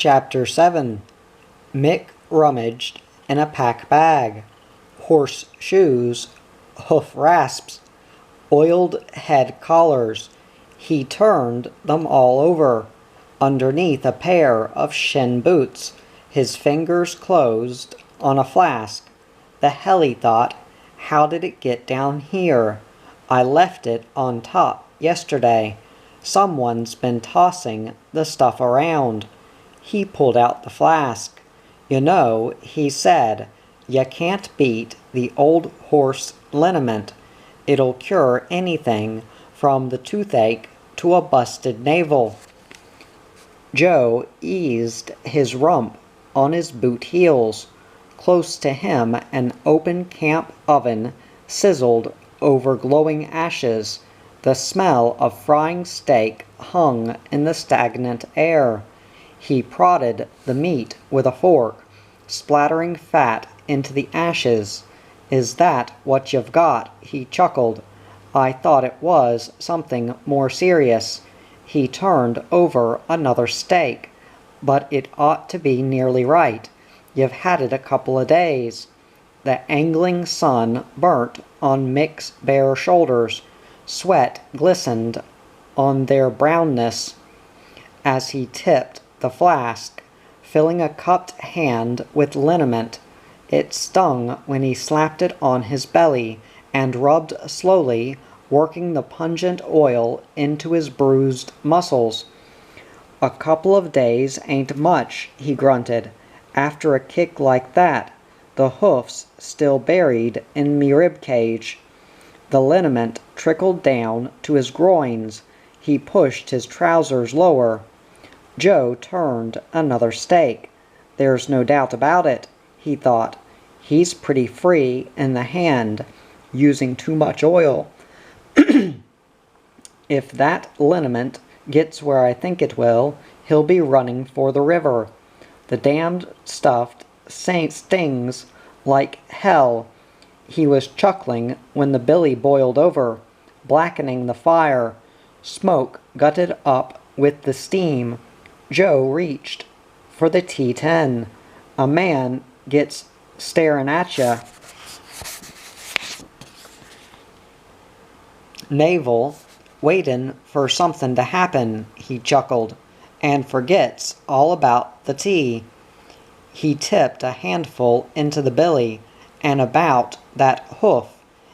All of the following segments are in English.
Chapter 7. Mick rummaged in a pack bag. Horse shoes, hoof rasps, oiled head collars. He turned them all over. Underneath a pair of shin boots, his fingers closed on a flask. The hell, he thought, how did it get down here? I left it on top yesterday. Someone's been tossing the stuff around. He pulled out the flask. You know, he said, you can't beat the old horse liniment. It'll cure anything from the toothache to a busted navel. Joe eased his rump on his boot heels. Close to him an open camp oven sizzled over glowing ashes. The smell of frying steak hung in the stagnant air. He prodded the meat with a fork, splattering fat into the ashes. Is that what you've got? He chuckled. I thought it was something more serious. He turned over another steak. But it ought to be nearly right. You've had it a couple of days. The angling sun burnt on Mick's bare shoulders. Sweat glistened on their brownness as he tipped the flask, filling a cupped hand with liniment. It stung when he slapped it on his belly and rubbed slowly, working the pungent oil into his bruised muscles. A couple of days ain't much, he grunted. After a kick like that, the hoofs still buried in me rib cage. The liniment trickled down to his groins. He pushed his trousers lower. Joe turned another steak. There's no doubt about it, he thought. He's pretty free in the hand, using too much oil. If that liniment gets where I think it will, he'll be running for the river. The damned stuff stings like hell. He was chuckling when the billy boiled over, blackening the fire. Smoke gutted up with the steam. Joe reached for the T10. A man gets staring at ya. Navel, waitin' for something to happen, he chuckled, and forgets all about the tea. He tipped a handful into the billy, and about that hoof.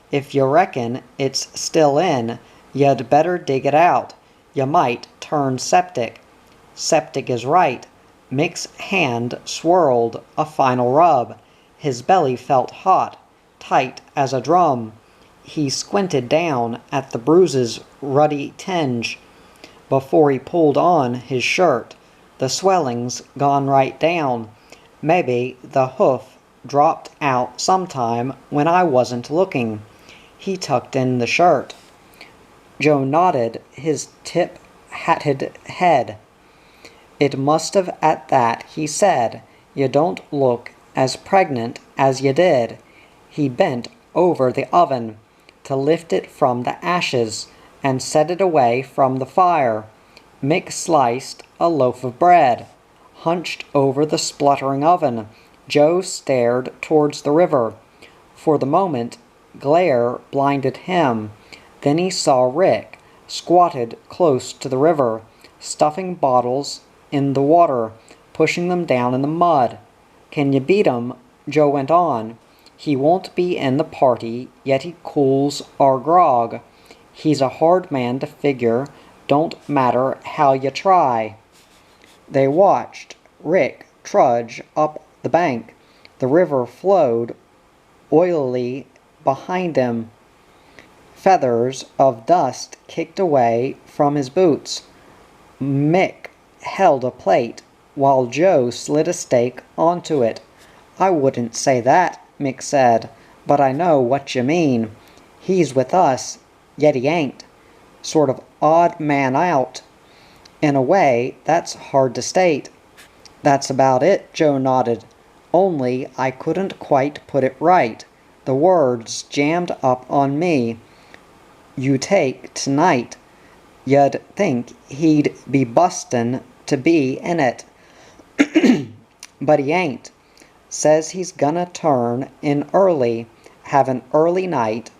If you reckon it's still in, you'd better dig it out. You might turn septic. Septic is right. Mick's hand swirled a final rub. His belly felt hot, tight as a drum. He squinted down at the bruise's ruddy tinge before he pulled on his shirt. The swelling's gone right down. Maybe the hoof dropped out sometime when I wasn't looking. He tucked in the shirt. Joe nodded his tip-hatted head. It must have at that, he said. You don't look as pregnant as you did. He bent over the oven to lift it from the ashes and set it away from the fire. Mick sliced a loaf of bread. Hunched over the spluttering oven, Joe stared towards the river. For the moment, glare blinded him. Then he saw Rick, squatted close to the river, stuffing bottles in the water, pushing them down in the mud. Can you beat 'em? Joe went on. He won't be in the party, yet he cools our grog. He's a hard man to figure, don't matter how you try. They watched Rick trudge up the bank. The river flowed oilily behind him. Feathers of dust kicked away from his boots. Mick held a plate while Joe slid a steak onto it. I wouldn't say that, Mick said, but I know what you mean. He's with us, yet he ain't. Sort of odd man out. In a way, that's hard to state. That's about it, Joe nodded. Only I couldn't quite put it right. The words jammed up on me. You take tonight. You'd think he'd be bustin' to be in it. But he ain't. Says he's gonna turn in early, have an early night.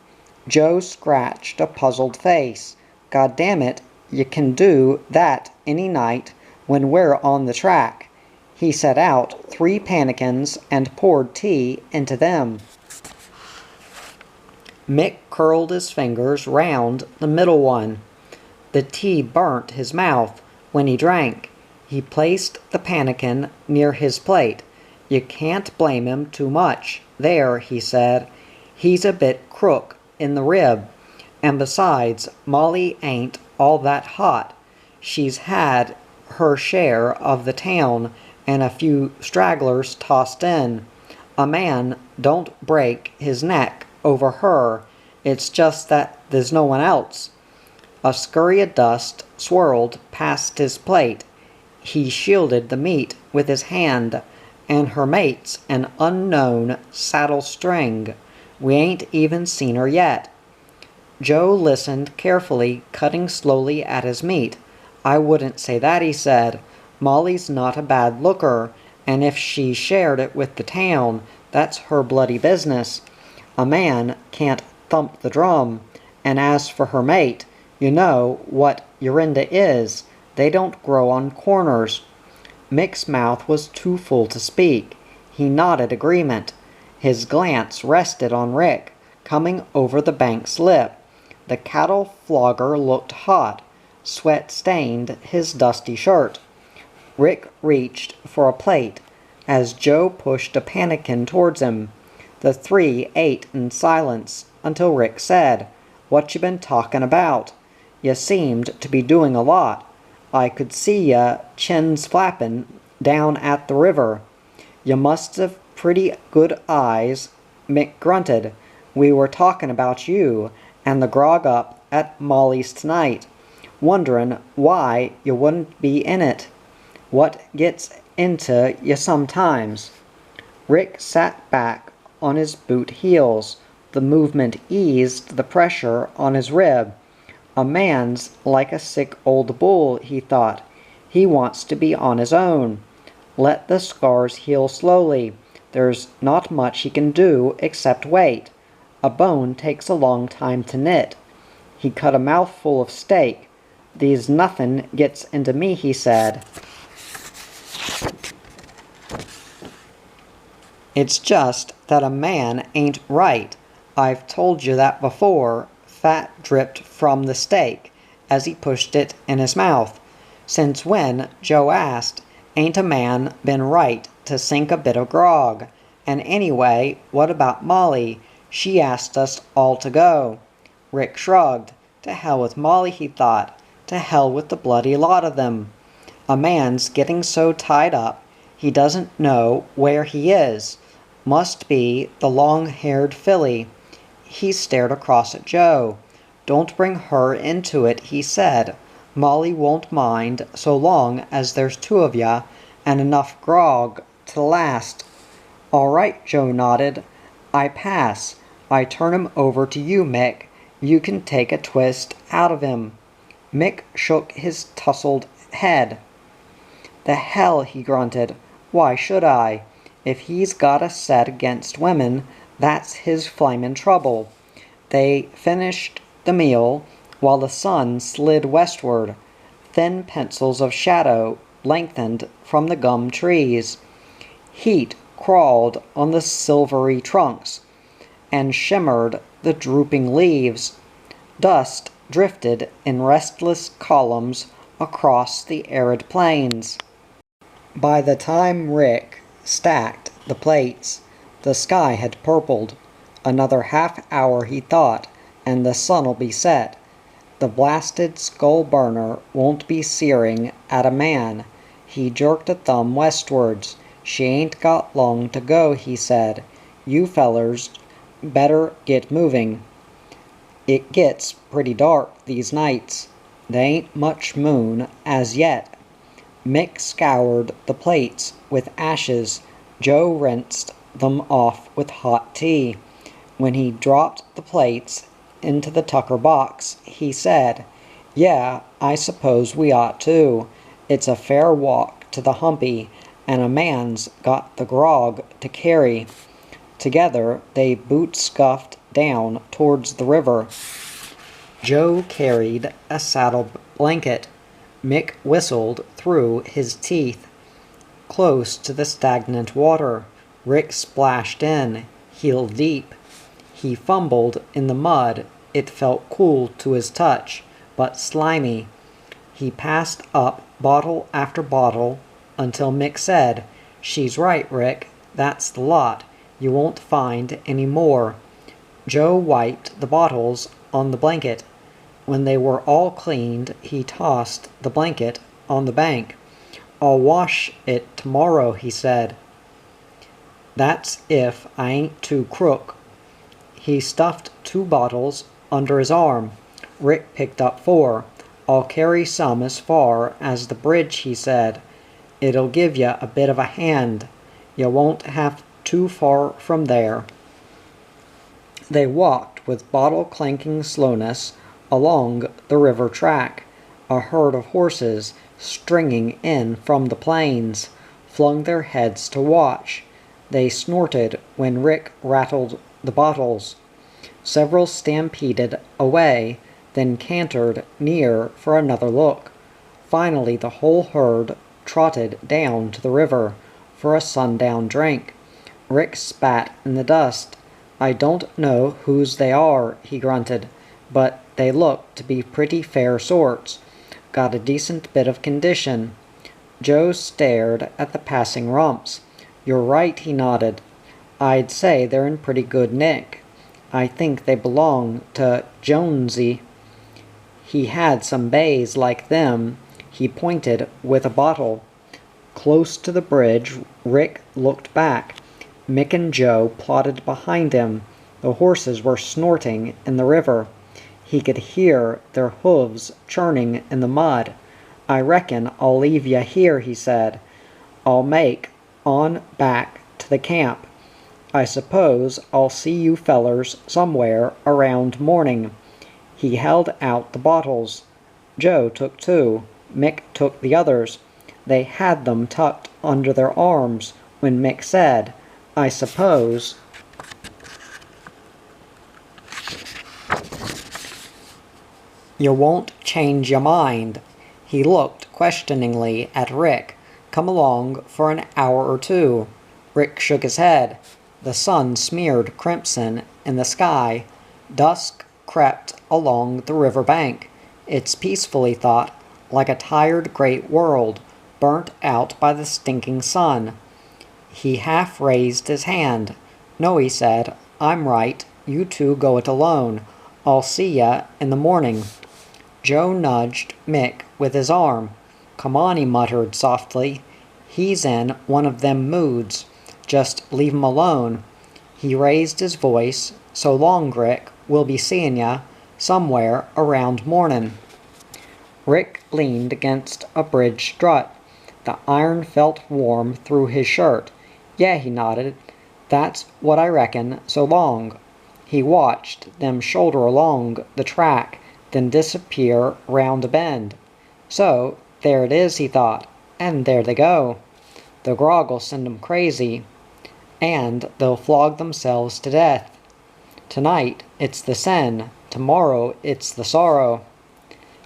Joe scratched a puzzled face. God damn it, you can do that any night when we're on the track. He set out 3 pannikins and poured tea into them. Mick curled his fingers round the middle one. The tea burnt his mouth when he drank. He placed the pannikin near his plate. You can't blame him too much. There, he said. He's a bit crook in the rib. And besides, Molly ain't all that hot. She's had her share of the town and a few stragglers tossed in. A man don't break his neck over her. It's just that there's no one else. A scurry of dust swirled past his plate. He shielded the meat with his hand, and her mate's an unknown saddle string. We ain't even seen her yet. Joe listened carefully, cutting slowly at his meat. I wouldn't say that, he said. Molly's not a bad looker, and if she shared it with the town, that's her bloody business. A man can't thump the drum. And as for her mate, you know what Yorinda is. They don't grow on corners. Mick's mouth was too full to speak. He nodded agreement. His glance rested on Rick, coming over the bank's lip. The cattle flogger looked hot. Sweat stained his dusty shirt. Rick reached for a plate as Joe pushed a pannikin towards him. The 3 ate in silence until Rick said, "What you been talking about? You seemed to be doing a lot. I could see ya chins flappin' down at the river." "You must have pretty good eyes," Mick grunted. "We were talking about you and the grog up at Molly's tonight. Wonderin' why you wouldn't be in it. What gets into you sometimes." Rick sat back on his boot heels. The movement eased the pressure on his rib. A man's like a sick old bull, he thought. He wants to be on his own. Let the scars heal slowly. There's not much he can do except wait. A bone takes a long time to knit. He cut a mouthful of steak. "These nothin' gets into me," he said. "It's just that a man ain't right. I've told you that before." Fat dripped from the steak as he pushed it in his mouth. "Since when?" Joe asked. "Ain't a man been right to sink a bit of grog? And anyway, what about Molly? She asked us all to go." Rick shrugged. To hell with Molly, he thought. To hell with the bloody lot of them. A man's getting so tied up he doesn't know where he is. Must be the long-haired filly. He stared across at Joe. "Don't bring her into it," he said. "Molly won't mind so long as there's 2 of ya and enough grog to last." "All right," Joe nodded. "I pass. I turn him over to you, Mick. You can take a twist out of him." Mick shook his tousled head. "The hell," he grunted. "Why should I? If he's got a set against women, that's his flamin' trouble." They finished the meal while the sun slid westward. Thin pencils of shadow lengthened from the gum trees. Heat crawled on the silvery trunks and shimmered the drooping leaves. Dust drifted in restless columns across the arid plains. By the time Rick stacked the plates, the sky had purpled. Another half-hour, he thought, and the sun'll be set. The blasted skull burner won't be searing at a man. He jerked a thumb westwards. "She ain't got long to go," he said. "You fellers better get moving. It gets pretty dark these nights. They ain't much moon as yet." Mick scoured the plates with ashes. Joe rinsed them off with hot tea. When he dropped the plates into the tucker box, he said, "Yeah, I suppose we ought to. It's a fair walk to the humpy, and a man's got the grog to carry." Together they boot-scuffed down towards the river. Joe carried a saddle blanket. Mick whistled through his teeth. Close to the stagnant water, Rick splashed in, heel deep. He fumbled in the mud. It felt cool to his touch, but slimy. He passed up bottle after bottle until Mick said, "She's right, Rick. That's the lot. You won't find any more." Joe wiped the bottles on the blanket. When they were all cleaned, he tossed the blanket on the bank. "I'll wash it tomorrow," he said. "That's if I ain't too crook." He stuffed 2 bottles under his arm. Rick picked up 4. "I'll carry some as far as the bridge," he said. "It'll give you a bit of a hand. You won't have too far from there." They walked with bottle-clanking slowness along the river track. A herd of horses, stringing in from the plains, flung their heads to watch. They snorted when Rick rattled the bottles. Several stampeded away, then cantered near for another look. Finally the whole herd trotted down to the river for a sundown drink. Rick spat in the dust. "I don't know whose they are," he grunted, "but they look to be pretty fair sorts. Got a decent bit of condition." Joe stared at the passing rumps. "You're right," he nodded. "I'd say they're in pretty good nick. I think they belong to Jonesy. He had some bays like them." He pointed with a bottle. Close to the bridge, Rick looked back. Mick and Joe plodded behind him. The horses were snorting in the river. He could hear their hooves churning in the mud. "I reckon I'll leave you here," he said. "I'll make on back to the camp. I suppose I'll see you fellers somewhere around morning." He held out the bottles. Joe took 2. Mick took the others. They had them tucked under their arms when Mick said, "I suppose you won't change your mind." He looked questioningly at Rick. "Come along for an hour or 2. Rick shook his head. The sun smeared crimson in the sky. Dusk crept along the river bank. It's peaceful, he thought, like a tired great world, burnt out by the stinking sun. He half raised his hand. "No," he said, "I'm right. You 2 go it alone. I'll see ya in the morning." Joe nudged Mick with his arm. "Come on," he muttered softly. "He's in one of them moods. Just leave him alone." He raised his voice. "So long, Rick. We'll be seeing ya somewhere around mornin'." Rick leaned against a bridge strut. The iron felt warm through his shirt. "Yeah," he nodded. "That's what I reckon. So long." He watched them shoulder along the track, then disappear round a bend. "So, there it is," he thought. "And there they go. The grog'll send 'em crazy, and they'll flog themselves to death. Tonight it's the sen, tomorrow it's the sorrow.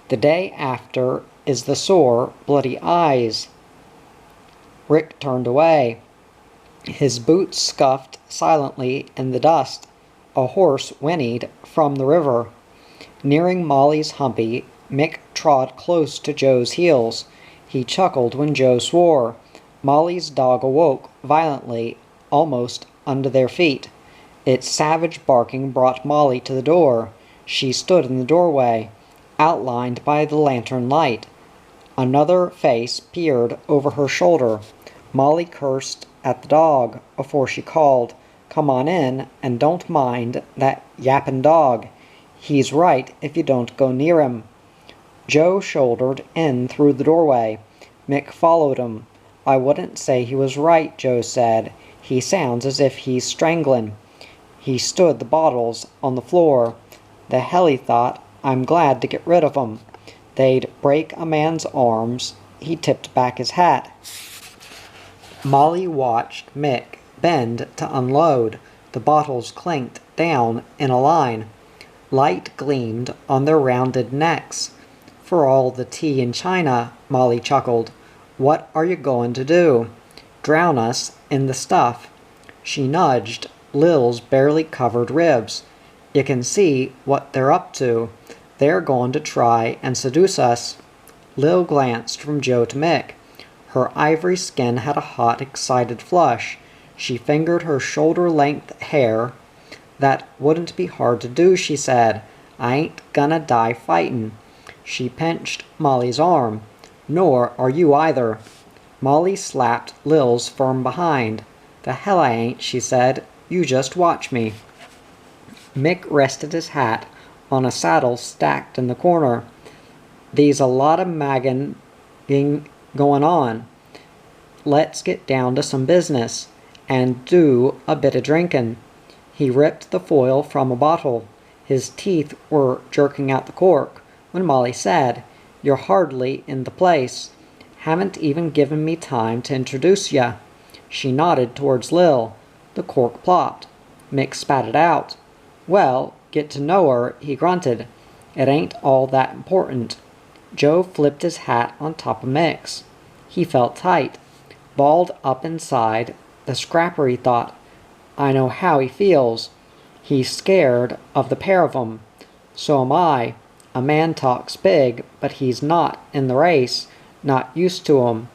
The day after is the sore, bloody eyes." Rick turned away. His boots scuffed silently in the dust. A horse whinnied from the river. Nearing Molly's humpy, Mick trod close to Joe's heels. He chuckled when Joe swore. Molly's dog awoke violently, almost under their feet. Its savage barking brought Molly to the door. She stood in the doorway, outlined by the lantern light. Another face peered over her shoulder. Molly cursed at the dog before she called, "Come on in, and don't mind that yappin' dog. He's right if you don't go near him." Joe shouldered in through the doorway. Mick followed him. "I wouldn't say he was right," Joe said. "He sounds as if he's strangling." He stood the bottles on the floor. "The hell," he thought, "I'm glad to get rid of 'em. They'd break a man's arms." He tipped back his hat. Molly watched Mick bend to unload. The bottles clinked down in a line. Light gleamed on their rounded necks. "For all the tea in China," Molly chuckled. "What are you going to do? Drown us in the stuff?" She nudged Lil's barely covered ribs. "You can see what they're up to. They're going to try and seduce us." Lil glanced from Joe to Mick. Her ivory skin had a hot, excited flush. She fingered her shoulder-length hair. "That wouldn't be hard to do," she said. "I ain't gonna die fightin'." She pinched Molly's arm. "Nor are you either." Molly slapped Lil's firm behind. "The hell I ain't," she said. "You just watch me." Mick rested his hat on a saddle stacked in the corner. "There's a lot of magging going on. Let's get down to some business, and do a bit of drinking." He ripped the foil from a bottle. His teeth were jerking out the cork, when Molly said, "You're hardly in the place. Haven't even given me time to introduce ya." She nodded towards Lil. The cork plopped. Mick spat it out. "Well, get to know her," he grunted. "It ain't all that important." Joe flipped his hat on top of Mick's. He felt tight. Balled up inside, the scrapper, he thought. "I know how he feels. He's scared of the pair of 'em. So am I. A man talks big, but he's not in the race, not used to 'em.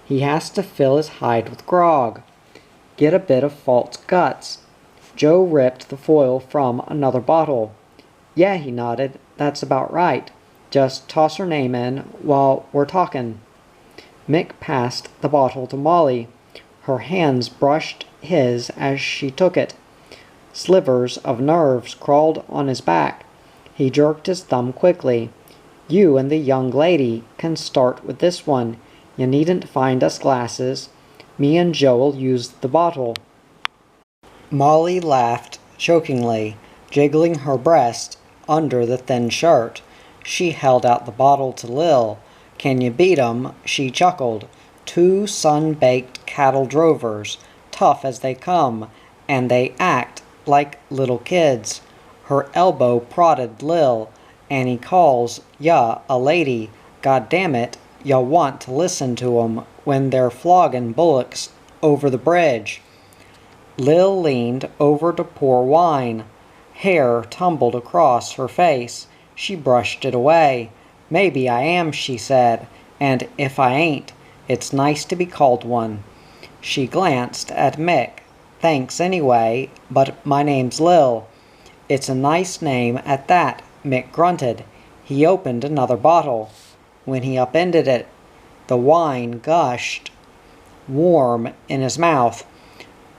He has to fill his hide with grog. Get a bit of false guts." Joe ripped the foil from another bottle. "Yeah," he nodded. "That's about right. Just toss her name in while we're talking." Mick passed the bottle to Molly. Her hands brushed his as she took it. Slivers of nerves crawled on his back. He jerked his thumb quickly. "You and the young lady can start with this one. You needn't find us glasses. Me and Joe'll use the bottle." Molly laughed chokingly, jiggling her breast under the thin shirt. She held out the bottle to Lil. "Can you beat 'em?" she chuckled. "Two sun-baked cattle drovers, tough as they come, and they act like little kids." Her elbow prodded Lil. "And he calls ya a lady. God damn it, ya want to listen to 'em when they're flogging bullocks over the bridge." Lil leaned over to pour wine. Hair tumbled across her face. She brushed it away. "Maybe I am," she said, "and if I ain't, it's nice to be called one." She glanced at Mick. "Thanks anyway, but my name's Lil." "It's a nice name at that," Mick grunted. He opened another bottle. When he upended it, the wine gushed warm in his mouth.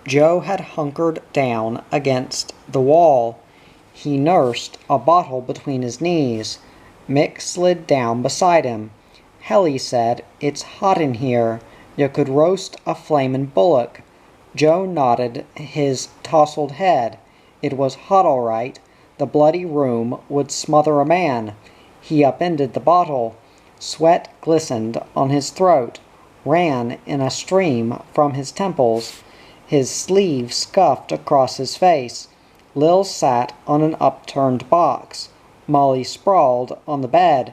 Joe had hunkered down against the wall. He nursed a bottle between his knees. Mick slid down beside him. "Hell," he said, "it's hot in here. You could roast a flamin' bullock." Joe nodded his tousled head. It was hot all right. The bloody room would smother a man. He upended the bottle. Sweat glistened on his throat, ran in a stream from his temples. His sleeve scuffed across his face. Lil sat on an upturned box. Molly sprawled on the bed.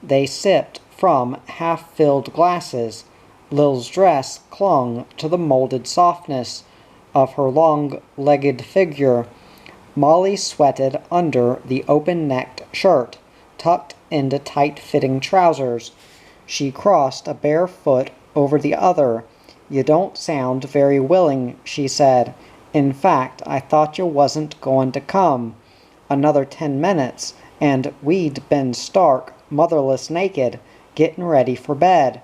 They sipped from half-filled glasses. Lil's dress clung to the molded softness of her long-legged figure. Molly sweated under the open-necked shirt, tucked into tight-fitting trousers. She crossed a bare foot over the other. "You don't sound very willing," she said. "In fact, I thought you wasn't going to come. Another 10 minutes, and we'd been stark, motherless naked, getting ready for bed."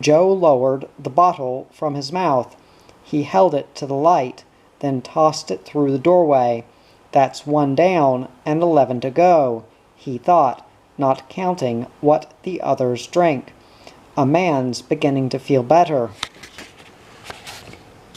Joe lowered the bottle from his mouth. He held it to the light, then tossed it through the doorway. "That's 1 down and 11 to go," he thought, not counting what the others drank. "A man's beginning to feel better."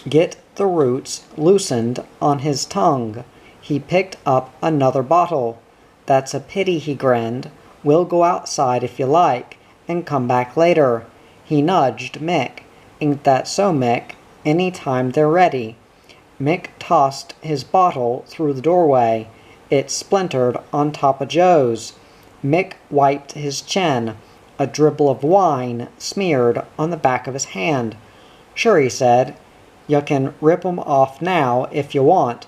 Get the roots loosened on his tongue. He picked up another bottle. "That's a pity," he grinned. "We'll go outside if you like, and come back later." He nudged Mick. Ain't that so, Mick? Any time they're ready. Mick tossed his bottle through the doorway. It splintered on top of Joe's. Mick wiped his chin. A dribble of wine smeared on the back of his hand. "Sure," he said. "You can rip 'em off now if you want.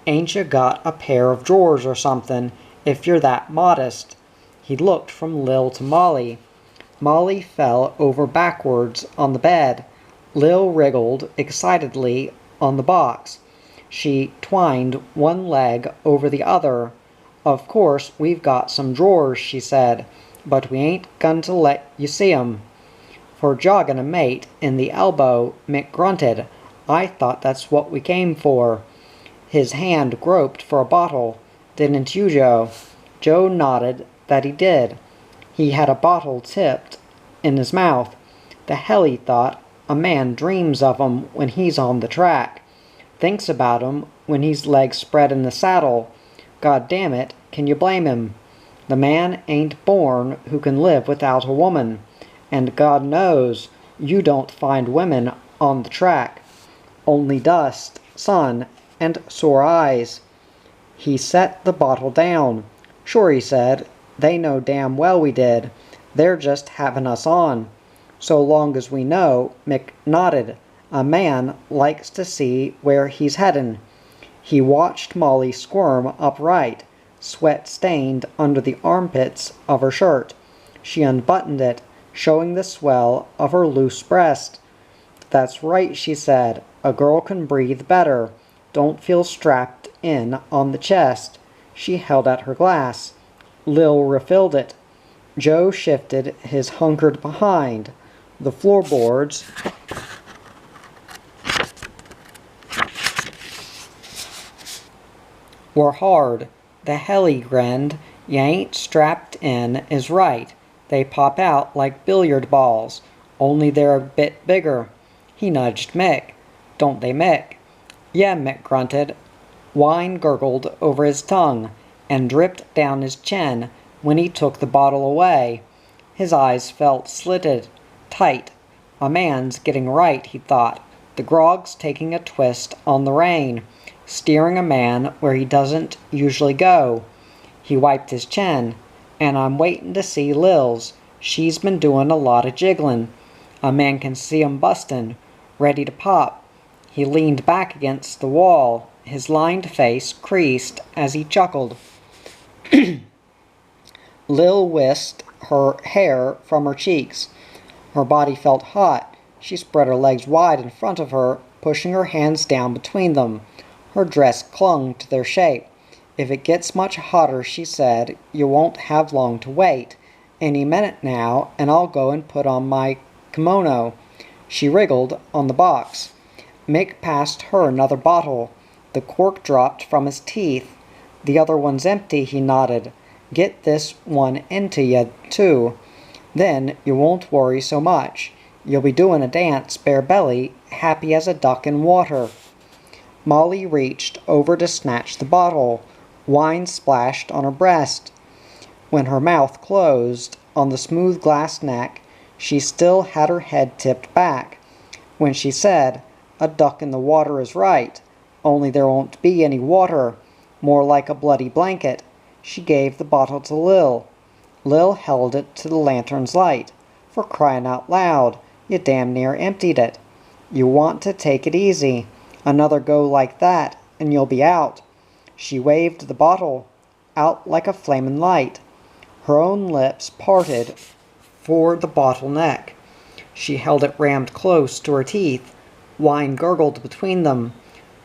Ain't you got a pair of drawers or something, if you're that modest?" He looked from Lil to Molly. Molly fell over backwards on the bed. Lil wriggled excitedly on the box. She twined one leg over the other. "Of course we've got some drawers," she said, "but we ain't going to let you see 'em." "For jogging a mate in the elbow," Mick grunted. "I thought that's what we came for." His hand groped for a bottle. "Didn't you, Joe?" Joe nodded that he did. He had a bottle tipped in his mouth. "The hell," he thought, "a man dreams of 'em when he's on the track. Thinks about 'em when he's legs spread in the saddle. God damn it, can you blame him? The man ain't born who can live without a woman. And God knows you don't find women on the track. Only dust, sun, and sore eyes." He set the bottle down. "Sure," he said. "They know damn well we did. They're just having us on." "So long as we know," Mick nodded. "A man likes to see where he's headin'." He watched Molly squirm upright, sweat stained under the armpits of her shirt. She unbuttoned it, showing the swell of her loose breast. "That's right," she said. "A girl can breathe better. Don't feel strapped in on the chest." She held out her glass. Lil refilled it. Joe shifted his hunkered behind. The floorboards were hard. "The hell," he grinned. "You ain't strapped in is right. They pop out like billiard balls, only they're a bit bigger." He nudged Mick. "Don't they, Mick?" "Yeah," Mick grunted. Wine gurgled over his tongue and dripped down his chin when he took the bottle away. His eyes felt slitted, tight. A man's getting right, he thought. The grog's taking a twist on the rein, steering a man where he doesn't usually go. He wiped his chin. "And I'm waitin' to see Lil's. She's been doin' a lot of jigglin'. A man can see 'em bustin', ready to pop." He leaned back against the wall. His lined face creased as he chuckled. Lil whisked her hair from her cheeks. Her body felt hot. She spread her legs wide in front of her, pushing her hands down between them. Her dress clung to their shape. "If it gets much hotter," she said, "you won't have long to wait. Any minute now, and I'll go and put on my kimono." She wriggled on the box. Mick passed her another bottle. The cork dropped from his teeth. "The other one's empty," he nodded. "Get this one into you, too. Then you won't worry so much. You'll be doing a dance bare belly, happy as a duck in water." Molly reached over to snatch the bottle. Wine splashed on her breast. When her mouth closed on the smooth glass neck, she still had her head tipped back. When she said, "A duck in the water is right, only there won't be any water, more like a bloody blanket," she gave the bottle to Lil. Lil held it to the lantern's light. "For crying out loud, you damn near emptied it. You want to take it easy. Another go like that, and you'll be out." She waved the bottle out like a flamin' light. Her own lips parted for the bottle neck. She held it rammed close to her teeth. Wine gurgled between them.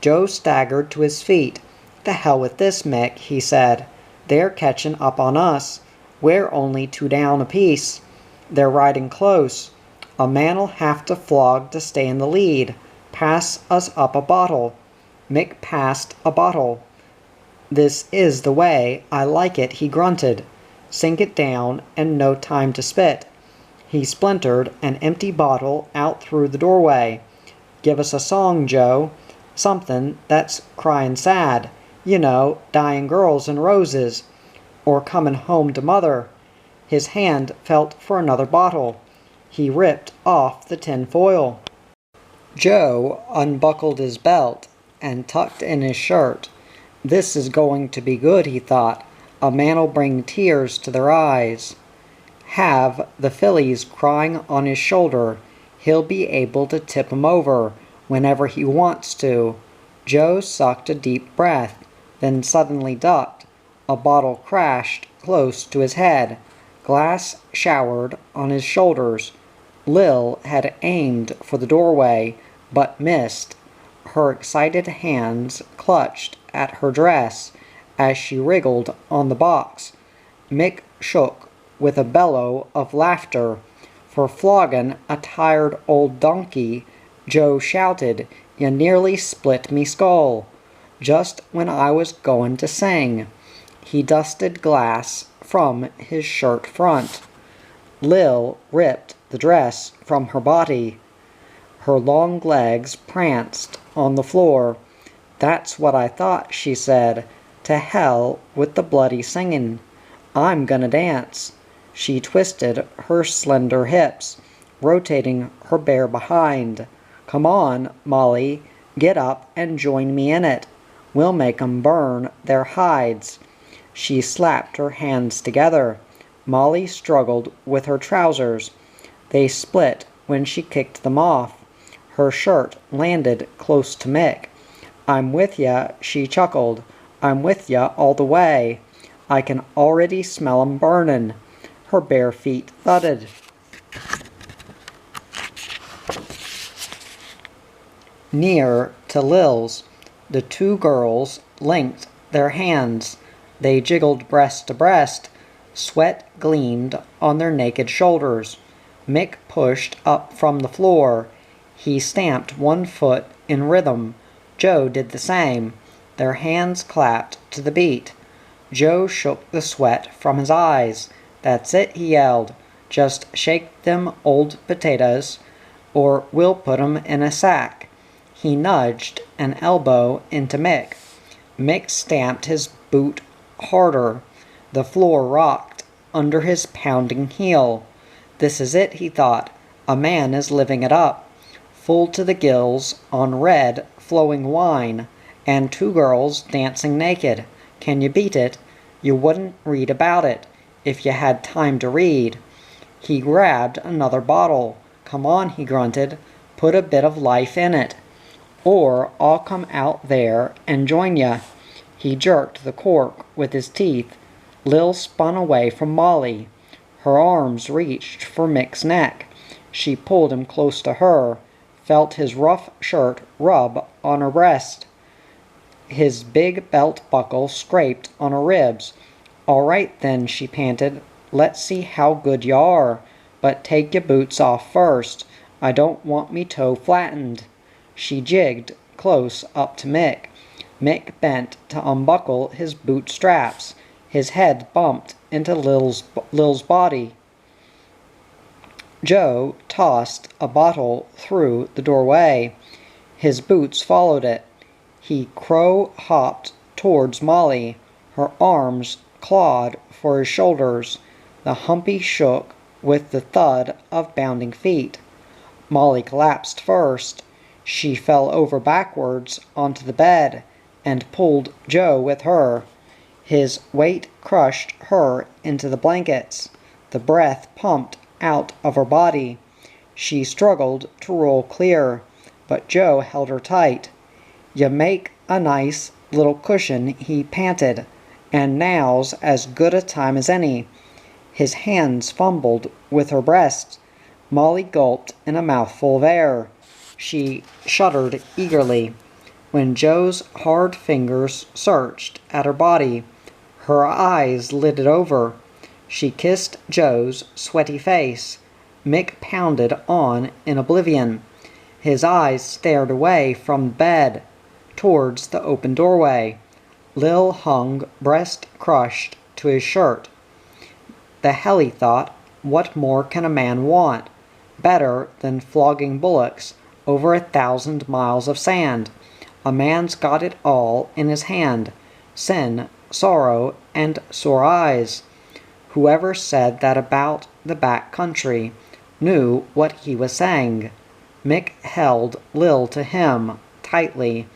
Joe staggered to his feet. "The hell with this, Mick," he said. "They're catching up on us. We're only 2 down apiece. They're riding close. A man'll have to flog to stay in the lead. Pass us up a bottle." Mick passed a bottle. "This is the way I like it," he grunted. "Sink it down, and no time to spit." He splintered an empty bottle out through the doorway. "Give us a song, Joe. Something that's cryin' sad. You know, dying girls and roses. Or comin' home to mother." His hand felt for another bottle. He ripped off the tin foil. Joe unbuckled his belt and tucked in his shirt. This is going to be good, he thought. A man'll bring tears to their eyes. Have the fillies crying on his shoulder. He'll be able to tip 'em over whenever he wants to. Joe sucked a deep breath, then suddenly ducked. A bottle crashed close to his head. Glass showered on his shoulders. Lil had aimed for the doorway, but missed. Her excited hands clutched at her dress as she wriggled on the box. Mick shook with a bellow of laughter. For floggin' a tired old donkey, Joe shouted, "You nearly split me skull, just when I was goin' to sing." He dusted glass from his shirt front. Lil ripped the dress from her body. Her long legs pranced on the floor. "That's what I thought," she said. "To hell with the bloody singin'. I'm gonna dance." She twisted her slender hips, rotating her bare behind. "Come on, Molly, get up and join me in it. We'll make 'em burn their hides." She slapped her hands together. Molly struggled with her trousers. They split when she kicked them off. Her shirt landed close to Mick. "I'm with ya," she chuckled. "I'm with ya all the way. I can already smell 'em burnin'." Her bare feet thudded. Near to Lil's, the two girls linked their hands. They jiggled breast to breast. Sweat gleamed on their naked shoulders. Mick pushed up from the floor. He stamped one foot in rhythm. Joe did the same. Their hands clapped to the beat. Joe shook the sweat from his eyes. "That's it," he yelled. "Just shake them old potatoes, or we'll put 'em in a sack." He nudged an elbow into Mick. Mick stamped his boot harder. The floor rocked under his pounding heel. "This is it," he thought. "A man is living it up." Full to the gills on red, flowing wine, and two girls dancing naked. Can you beat it? You wouldn't read about it if you had time to read. He grabbed another bottle. "Come on," he grunted. "Put a bit of life in it, or I'll come out there and join ya." He jerked the cork with his teeth. Lil spun away from Molly. Her arms reached for Mick's neck. She pulled him close to her, felt his rough shirt rub on her breast. His big belt buckle scraped on her ribs. "All right then," she panted. "Let's see how good you are. But take your boots off first. I don't want me toe flattened." She jigged close up to Mick. Mick bent to unbuckle his boot straps. His head bumped into Lil's body. Joe tossed a bottle through the doorway. His boots followed it. He crow-hopped towards Molly. Her arms clawed for his shoulders. The humpy shook with the thud of bounding feet. Molly collapsed first. She fell over backwards onto the bed and pulled Joe with her. His weight crushed her into the blankets. The breath pumped out of her body. She struggled to roll clear, but Joe held her tight. "You make a nice little cushion," he panted, "and now's as good a time as any." His hands fumbled with her breast. Molly gulped in a mouthful of air. She shuddered eagerly. When Joe's hard fingers searched at her body, her eyes lidded over. She kissed Joe's sweaty face. Mick pounded on in oblivion. His eyes stared away from the bed, towards the open doorway. Lil hung breast-crushed to his shirt. The hell, he thought, what more can a man want? Better than flogging bullocks over 1,000 miles of sand. A man's got it all in his hand. Sin, sorrow, and sore eyes. Whoever said that about the back country knew what he was saying. Mick held Lil to him tightly.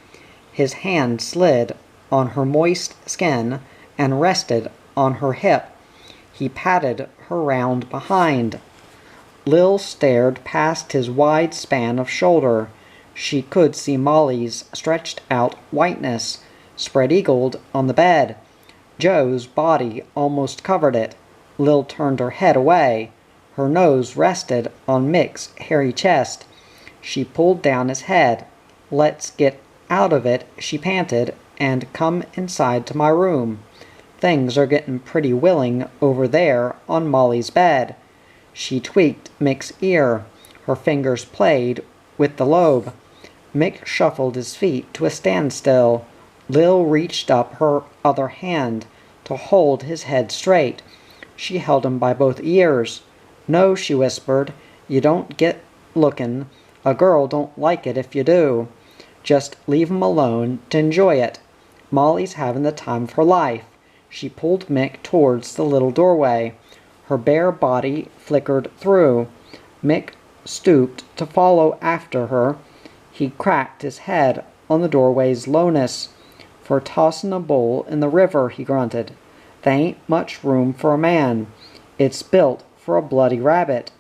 His hand slid on her moist skin and rested on her hip. He patted her round behind. Lil stared past his wide span of shoulder. She could see Molly's stretched out whiteness, spread-eagled on the bed. Joe's body almost covered it. Lil turned her head away. Her nose rested on Mick's hairy chest. She pulled down his head. "Let's get out of it," she panted, "and come inside to my room. Things are getting pretty willing over there on Molly's bed." She tweaked Mick's ear. Her fingers played with the lobe. Mick shuffled his feet to a standstill. Lil reached up her other hand to hold his head straight. She held him by both ears. "No," she whispered, "you don't get lookin'. A girl don't like it if you do. Just leave 'em alone to enjoy it. Molly's having the time of her life." She pulled Mick towards the little doorway. Her bare body flickered through. Mick stooped to follow after her. He cracked his head on the doorway's lowness. "For tossin' a bull in the river," he grunted. "They ain't much room for a man. It's built for a bloody rabbit."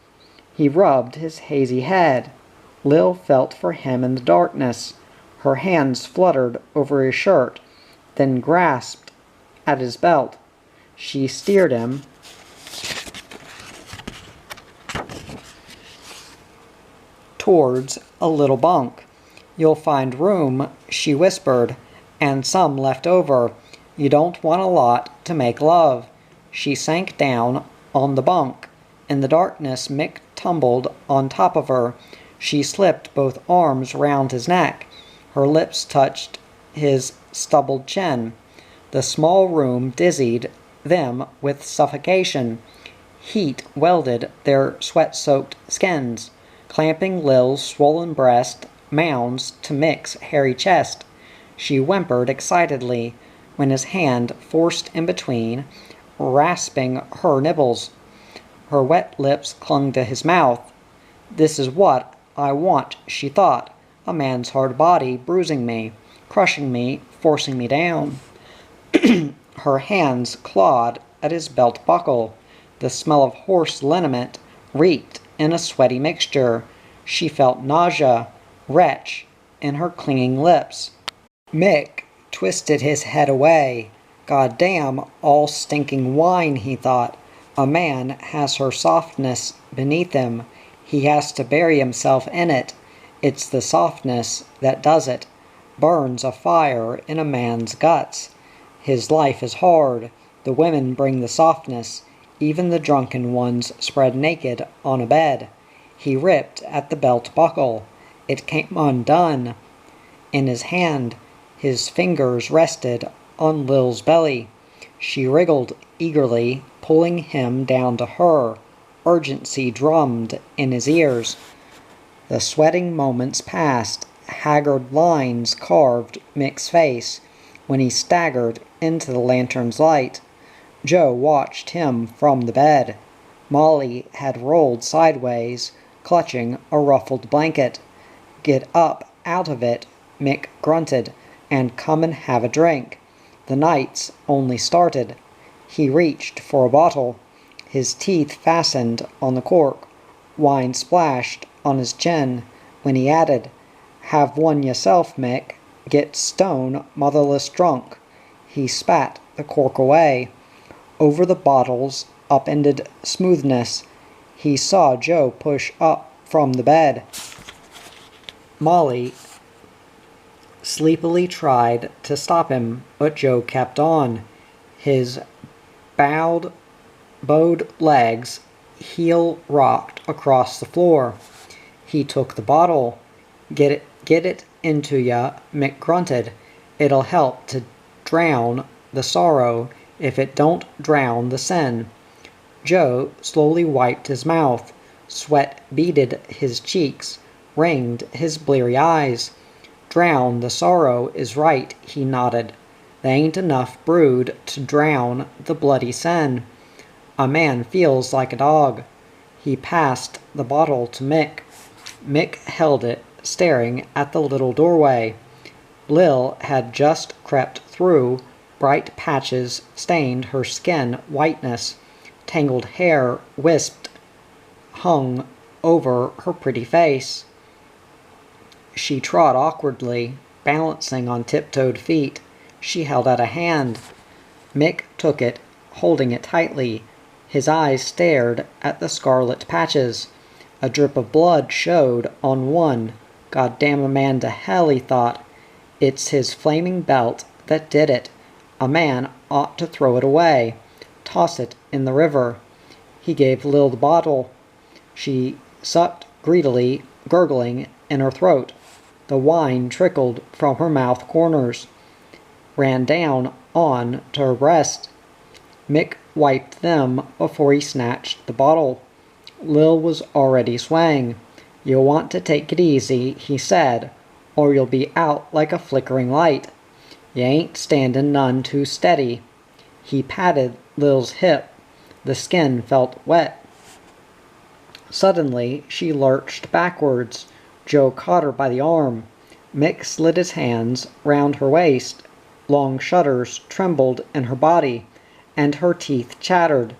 He rubbed his hazy head. Lil felt for him in the darkness. Her hands fluttered over his shirt, then grasped at his belt. She steered him towards a little bunk. "You'll find room," she whispered, "and some left over. You don't want a lot to make love." She sank down on the bunk. In the darkness, Mick tumbled on top of her. She slipped both arms round his neck. Her lips touched his stubbled chin. The small room dizzied them with suffocation. Heat welded their sweat-soaked skins, clamping Lil's swollen breast mounds to Mick's hairy chest. She whimpered excitedly when his hand forced in between, rasping her nipples. Her wet lips clung to his mouth. "This is what I want," she thought. "A man's hard body bruising me, crushing me, forcing me down." Her hands clawed at his belt buckle. The smell of horse liniment reeked in a sweaty mixture. She felt nausea retch in her clinging lips. Mick twisted his head away. "God damn all stinking wine," he thought. "A man has her softness beneath him. He has to bury himself in it. It's the softness that does it. Burns a fire in a man's guts. His life is hard. The women bring the softness. Even the drunken ones spread naked on a bed." He ripped at the belt buckle. It came undone. In his hand, his fingers rested on Lil's belly. She wriggled eagerly, pulling him down to her. Urgency drummed in his ears. The sweating moments passed. Haggard lines carved Mick's face when he staggered into the lantern's light. Joe watched him from the bed. Molly had rolled sideways, clutching a ruffled blanket. "Get up out of it," Mick grunted, "and come and have a drink. The night's only started." He reached for a bottle. His teeth fastened on the cork. Wine splashed on his chin when he added, "Have one yourself, Mick. Get stone motherless drunk." He spat the cork away. Over the bottle's upended smoothness, he saw Joe push up from the bed. Molly sleepily tried to stop him, but Joe kept on. His bowed legs heel-rocked across the floor. He took the bottle. Get it into ya," Mick grunted. "It'll help to drown the sorrow if it don't drown the sin." Joe slowly wiped his mouth. Sweat beaded his cheeks, ringed his bleary eyes. "Drown the sorrow is right," he nodded. "They ain't enough brood to drown the bloody sin. A man feels like a dog." He passed the bottle to Mick. Mick held it, staring at the little doorway. Lil had just crept through. Bright patches stained her skin whiteness. Tangled hair wisped hung over her pretty face. She trod awkwardly, balancing on tiptoed feet. She held out a hand. Mick took it, holding it tightly. His eyes stared at the scarlet patches. A drip of blood showed on one. God damn a man to hell, he thought. It's his flaming belt that did it. A man ought to throw it away. Toss it in the river. He gave Lil the bottle. She sucked greedily, gurgling in her throat. The wine trickled from her mouth corners, ran down on to her breast. Mick wiped them before he snatched the bottle. Lil was already swaying. "You'll want to take it easy," he said, "or you'll be out like a flickering light. You ain't standing none too steady." He patted Lil's hip. The skin felt wet. Suddenly, she lurched backwards. Joe caught her by the arm. Mick slid his hands round her waist. Long shudders trembled in her body, and her teeth chattered.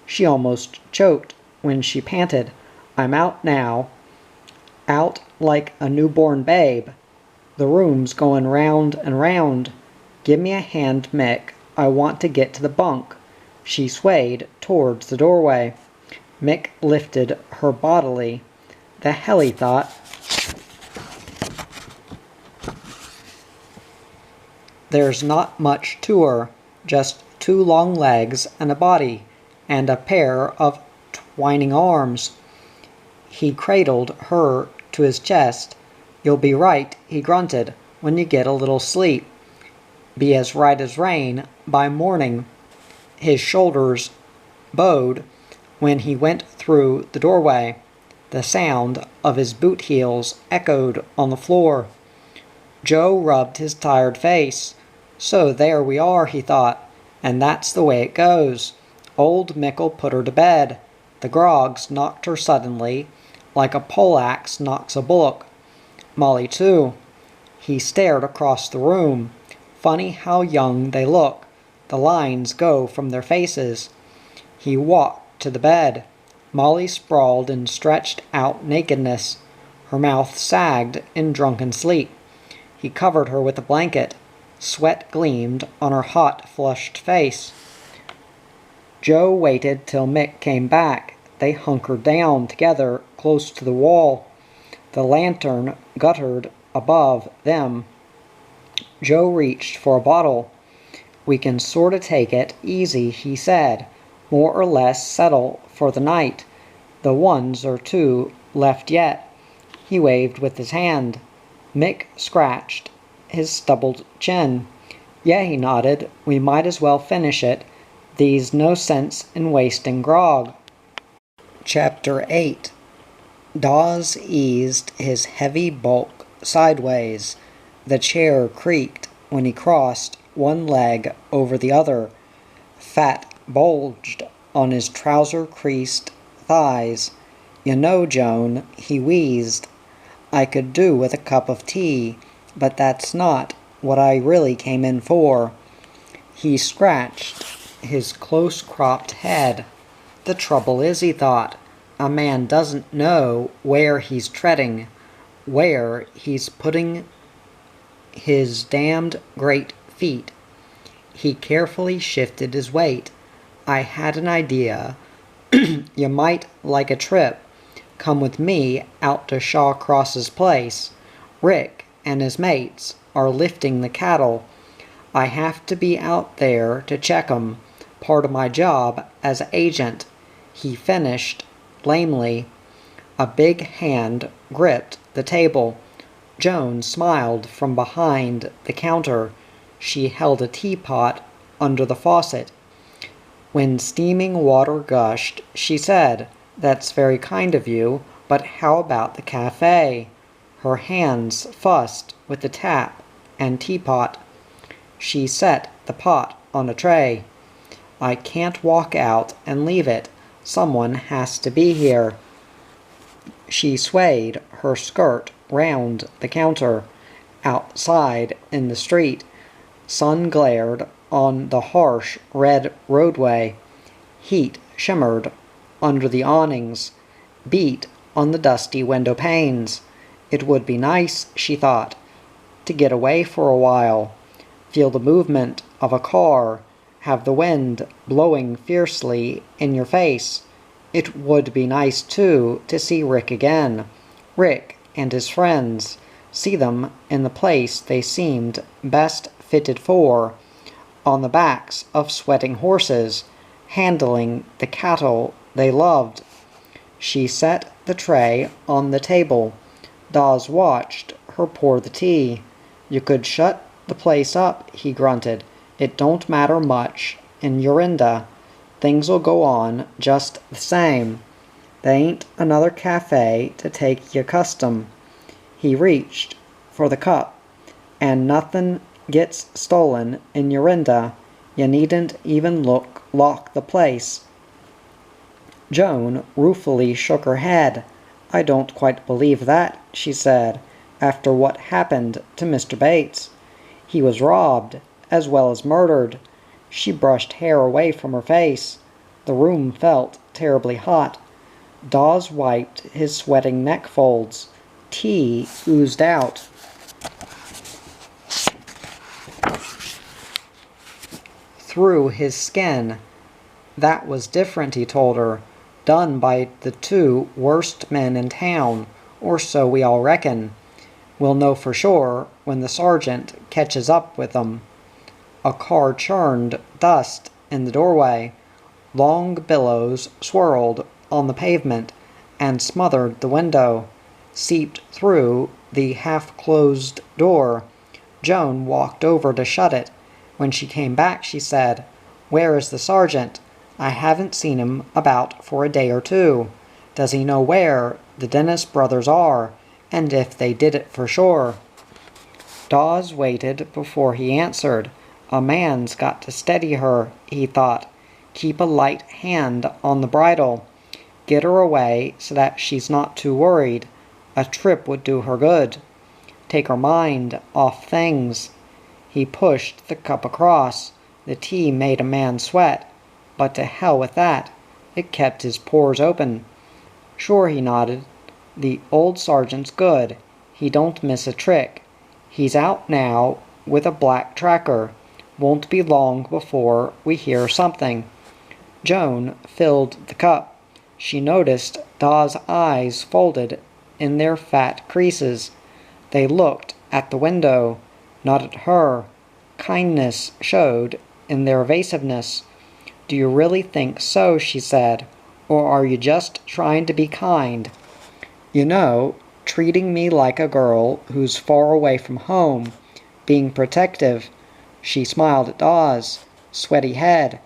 She almost choked when she panted, "I'm out now. Out like a newborn babe. The room's going round and round. Give me a hand, Mick. I want to get to the bunk." She swayed towards the doorway. Mick lifted her bodily. The hell, he thought. There's not much to her, just 2 long legs and a body, and a pair of twining arms. He cradled her to his chest. "You'll be right," he grunted, "when you get a little sleep. Be as right as rain by morning." His shoulders bowed when he went through the doorway. The sound of his boot heels echoed on the floor. Joe rubbed his tired face. "So there we are," he thought, "and that's the way it goes." Old Mickle put her to bed. The grogs knocked her suddenly, like a poleaxe knocks a bullock. Molly too. He stared across the room. Funny how young they look. The lines go from their faces. He walked to the bed. Molly sprawled in stretched out nakedness. Her mouth sagged in drunken sleep. He covered her with a blanket. Sweat gleamed on her hot, flushed face. Joe waited till Mick came back. They hunkered down together close to the wall. The lantern guttered above them. Joe reached for a bottle. "We can sorta take it easy," he said. "More or less settle for the night. The 1 or 2 left yet." He waved with his hand. Mick scratched his stubbled chin. "Yeah," he nodded. "We might as well finish it. There's no sense in wasting grog." Chapter 8. Dawes eased his heavy bulk sideways. The chair creaked when he crossed one leg over the other. Fat bulged on his trouser-creased thighs. "You know, Joan," he wheezed, "I could do with a cup of tea, but that's not what I really came in for." He scratched his close-cropped head. The trouble is, he thought, a man doesn't know where he's treading, where he's putting his damned great feet. He carefully shifted his weight. "I had an idea. You might like a trip. Come with me out to Shawcross's place. Rick and his mates are lifting the cattle. I have to be out there to check 'em. Part of my job as agent," he finished lamely. A big hand gripped the table. Joan smiled from behind the counter. She held a teapot under the faucet. When steaming water gushed, she said, "That's very kind of you, but how about the cafe?" Her hands fussed with the tap and teapot. She set the pot on a tray. "I can't walk out and leave it. Someone has to be here." She swayed her skirt round the counter. Outside in the street, sun glared on the harsh red roadway. Heat shimmered under the awnings, beat on the dusty window panes. It would be nice, she thought, to get away for a while, feel the movement of a car, have the wind blowing fiercely in your face. It would be nice, too, to see Rick again. Rick and his friends. See them in the place they seemed best fitted for, on the backs of sweating horses, handling the cattle they loved. She set the tray on the table. Dawes watched her pour the tea. You could shut the place up, he grunted. It don't matter much in Yorinda. Things'll go on just the same. They ain't another cafe to take you custom. He reached for the cup. And nothin' gets stolen in Yorinda. You needn't even lock the place. Joan ruefully shook her head. I don't quite believe that, she said, after what happened to Mr. Bates. He was robbed, as well as murdered. She brushed hair away from her face. The room felt terribly hot. Dawes wiped his sweating neck folds. Tea oozed out. Through his skin. That was different, he told her. Done by the two worst men in town, or so we all reckon. We'll know for sure when the sergeant catches up with them. A car churned dust in the doorway. Long billows swirled on the pavement and smothered the window, seeped through the half-closed door. Joan walked over to shut it. When she came back, she said, "Where is the sergeant? I haven't seen him about for a day or two. Does he know where the Dennis brothers are, and if they did it for sure?" Dawes waited before he answered. A man's got to steady her, he thought. Keep a light hand on the bridle. Get her away so that she's not too worried. A trip would do her good. Take her mind off things. He pushed the cup across. The tea made a man sweat. But to hell with that. It kept his pores open. Sure, he nodded. The old sergeant's good. He don't miss a trick. He's out now with a black tracker. Won't be long before we hear something. Joan filled the cup. She noticed Dawes' eyes folded in their fat creases. They looked at the window, not at her. Kindness showed in their evasiveness. "Do you really think so?" she said. "Or are you just trying to be kind? You know, treating me like a girl who's far away from home, being protective." She smiled at Dawes' sweaty head.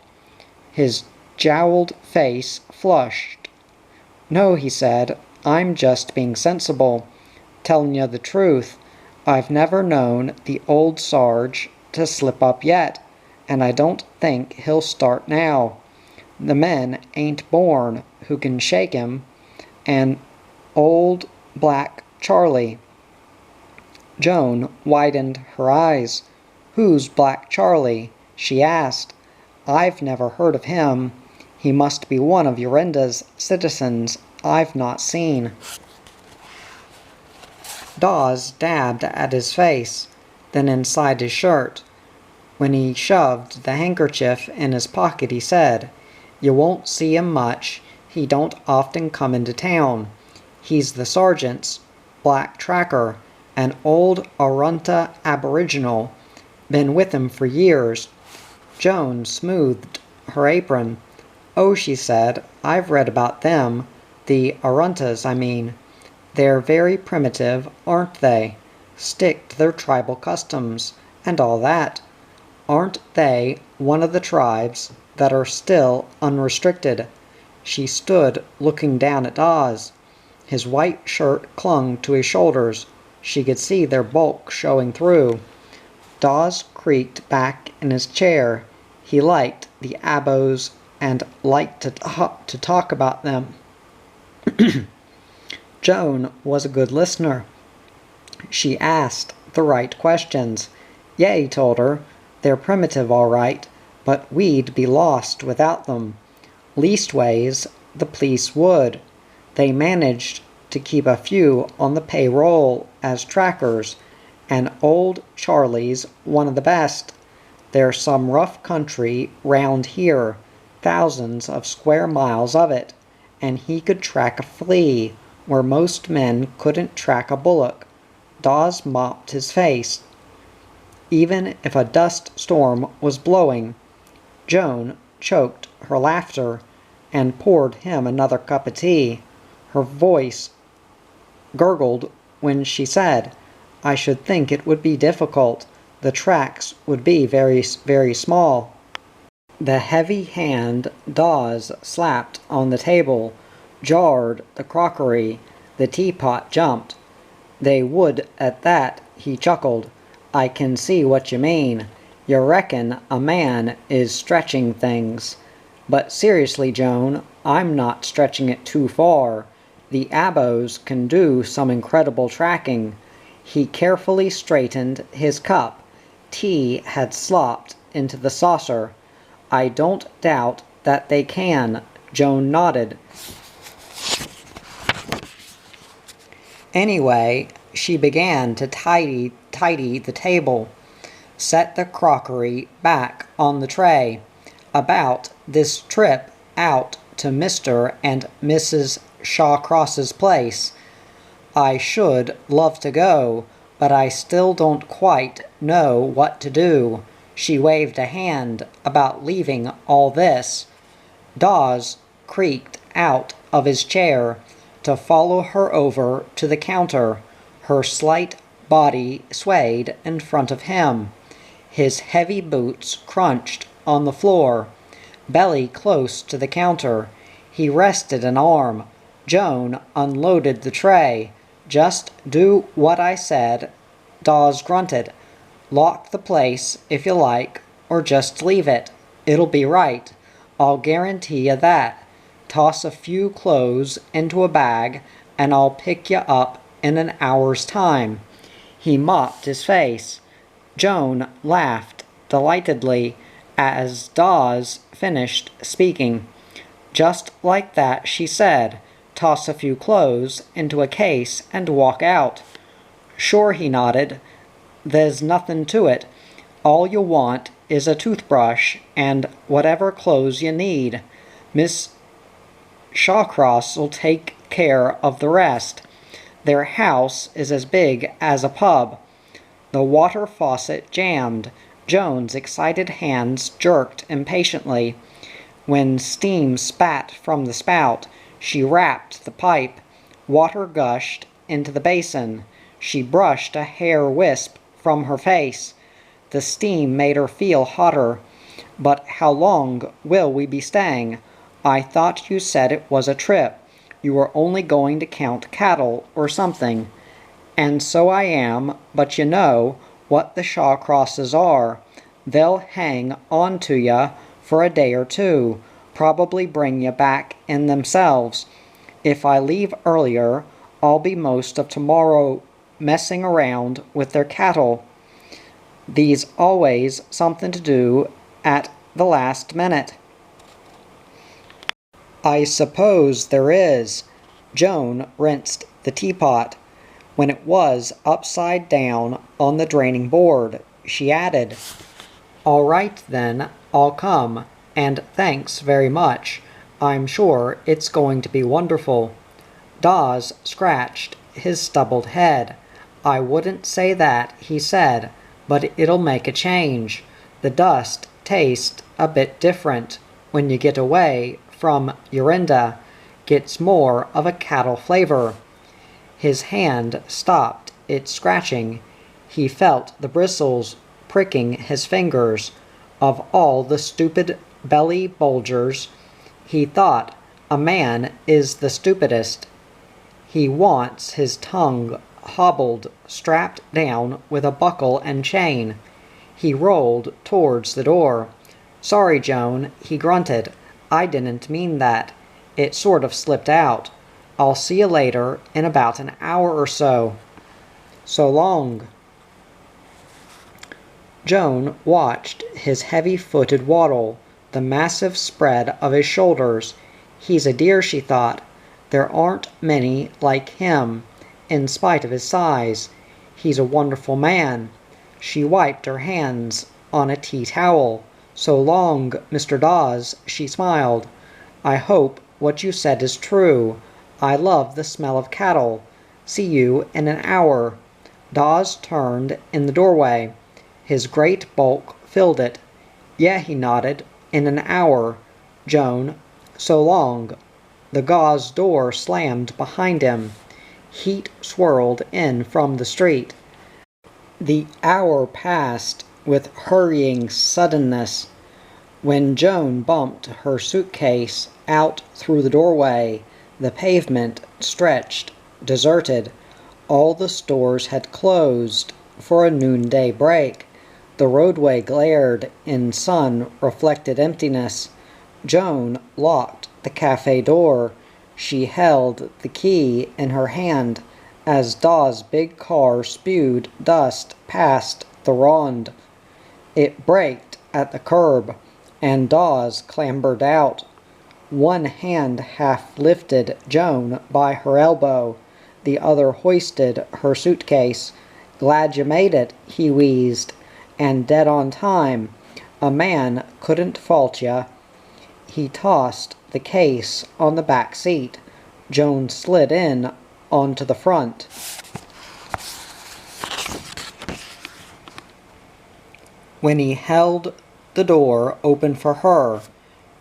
His jowled face flushed. "No," he said, "I'm just being sensible. Telling you the truth. I've never known the old Sarge to slip up yet, and I don't think he'll start now. The men ain't born who can shake him. And old Black Charlie." Joan widened her eyes. "Who's Black Charlie?" she asked. "I've never heard of him. He must be one of Yorinda's citizens I've not seen." Dawes dabbed at his face, then inside his shirt. When he shoved the handkerchief in his pocket, he said, "You won't see him much. He don't often come into town. He's the sergeant's black tracker, an old Arunta aboriginal. Been with him for years." Joan smoothed her apron. "Oh," she said, "I've read about them. The Aruntas, I mean. They're very primitive, aren't they? Stick to their tribal customs, and all that. Aren't they one of the tribes that are still unrestricted?" She stood looking down at Dawes. His white shirt clung to his shoulders. She could see their bulk showing through. Dawes creaked back in his chair. He liked the abos and liked to talk about them. Joan was a good listener. She asked the right questions. Yeah, he told her, they're primitive all right, but we'd be lost without them. Leastways, the police would. They managed to keep a few on the payroll as trackers, and old Charlie's one of the best. There's some rough country round here, thousands of square miles of it, and he could track a flea where most men couldn't track a bullock. Dawes mopped his face. Even if a dust storm was blowing, Joan choked her laughter and poured him another cup of tea. Her voice gurgled when she said, I should think it would be difficult. The tracks would be very, very small. The heavy hand Dawes slapped on the table jarred the crockery. The teapot jumped. They would at that, he chuckled. I can see what you mean. You reckon a man is stretching things. But seriously, Joan, I'm not stretching it too far. The Abos can do some incredible tracking. He carefully straightened his cup. Tea had slopped into the saucer. I don't doubt that they can, Joan nodded. Anyway, she began to tidy the table, set the crockery back on the tray. About this trip out to Mr. and Mrs. Shawcross's place. I should love to go, but I still don't quite know what to do. She waved a hand about leaving all this. Dawes creaked out of his chair to follow her over to the counter. Her slight body swayed in front of him. His heavy boots crunched on the floor, belly close to the counter. He rested an arm. Joan unloaded the tray. Just do what I said, Dawes grunted. Lock the place if you like, or just leave it. It'll be right. I'll guarantee you that. Toss a few clothes into a bag, and I'll pick you up in an hour's time. He mopped his face. Joan laughed delightedly as Dawes finished speaking. Just like that, she said. Toss a few clothes into a case and walk out. Sure, he nodded. There's nothing to it. All you want is a toothbrush and whatever clothes you need. Miss Shawcross'll take care of the rest. Their house is as big as a pub. The water faucet jammed. Joan's excited hands jerked impatiently. When steam spat from the spout, she rapped the pipe. Water gushed into the basin. She brushed a hair wisp from her face. The steam made her feel hotter. But how long will we be staying? I thought you said it was a trip. You were only going to count cattle or something. And so I am, but you know what the Shawcrosses are. They'll hang on to you for a day or two, probably bring you back in themselves. If I leave earlier, I'll be most of tomorrow messing around with their cattle. There's always something to do at the last minute. I suppose there is. Joan rinsed the teapot. When it was upside down on the draining board, she added, All right then, I'll come, and thanks very much. I'm sure it's going to be wonderful. Dawes scratched his stubbled head. I wouldn't say that, he said, but it'll make a change. The dust tastes a bit different when you get away from Urinda. Gets more of a cattle flavor. His hand stopped its scratching. He felt the bristles pricking his fingers. Of all the stupid belly bulgers, he thought, a man is the stupidest. He wants his tongue hobbled, strapped down with a buckle and chain. He rolled towards the door. Sorry, Joan, he grunted. I didn't mean that. It sort of slipped out. I'll see you later in about an hour or so. So long." Joan watched his heavy-footed waddle, the massive spread of his shoulders. "He's a dear," she thought. "There aren't many like him, in spite of his size. He's a wonderful man." She wiped her hands on a tea towel. "So long, Mr. Dawes," she smiled. "I hope what you said is true. I love the smell of cattle. See you in an hour." Dawes turned in the doorway. His great bulk filled it. "Yeah," he nodded. "In an hour, Joan. So long." The gauze door slammed behind him. Heat swirled in from the street. The hour passed with hurrying suddenness. When Joan bumped her suitcase out through the doorway, the pavement stretched, deserted. All the stores had closed for a noonday break. The roadway glared in sun-reflected emptiness. Joan locked the cafe door. She held the key in her hand as Dawes' big car spewed dust past the Ronde. It braked at the curb, and Dawes clambered out. One hand half lifted Joan by her elbow. The other hoisted her suitcase. "Glad you made it," he wheezed. "And dead on time. A man couldn't fault ya." He tossed the case on the back seat. Joan slid in onto the front. When he held the door open for her,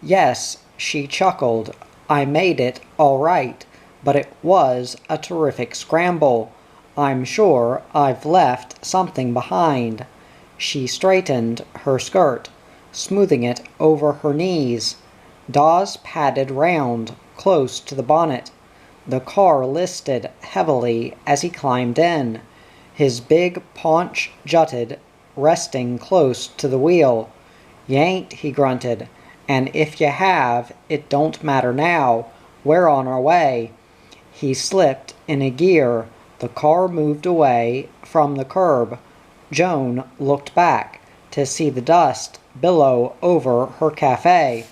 "Yes," she chuckled, "I made it all right, but it was a terrific scramble. I'm sure I've left something behind." She straightened her skirt, smoothing it over her knees. Dawes padded round, close to the bonnet. The car listed heavily as he climbed in. His big paunch jutted, resting close to the wheel. "You ain't," he grunted. "And if you have, it don't matter now. We're on our way." He slipped in a gear. The car moved away from the curb. Joan looked back to see the dust billow over her cafe.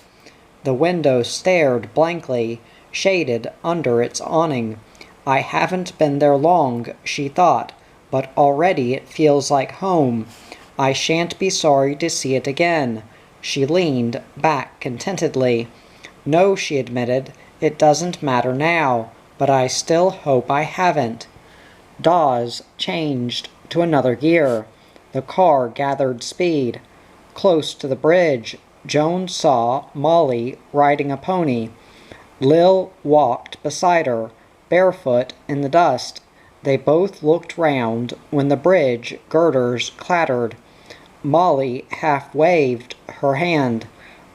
The window stared blankly, shaded under its awning. "I haven't been there long," she thought, "but already it feels like home. I shan't be sorry to see it again." She leaned back contentedly. "No," she admitted, "it doesn't matter now, but I still hope I haven't." Dawes changed to another gear. The car gathered speed. Close to the bridge, Joan saw Molly riding a pony. Lil walked beside her, barefoot in the dust. They both looked round when the bridge girders clattered. Molly half waved her hand.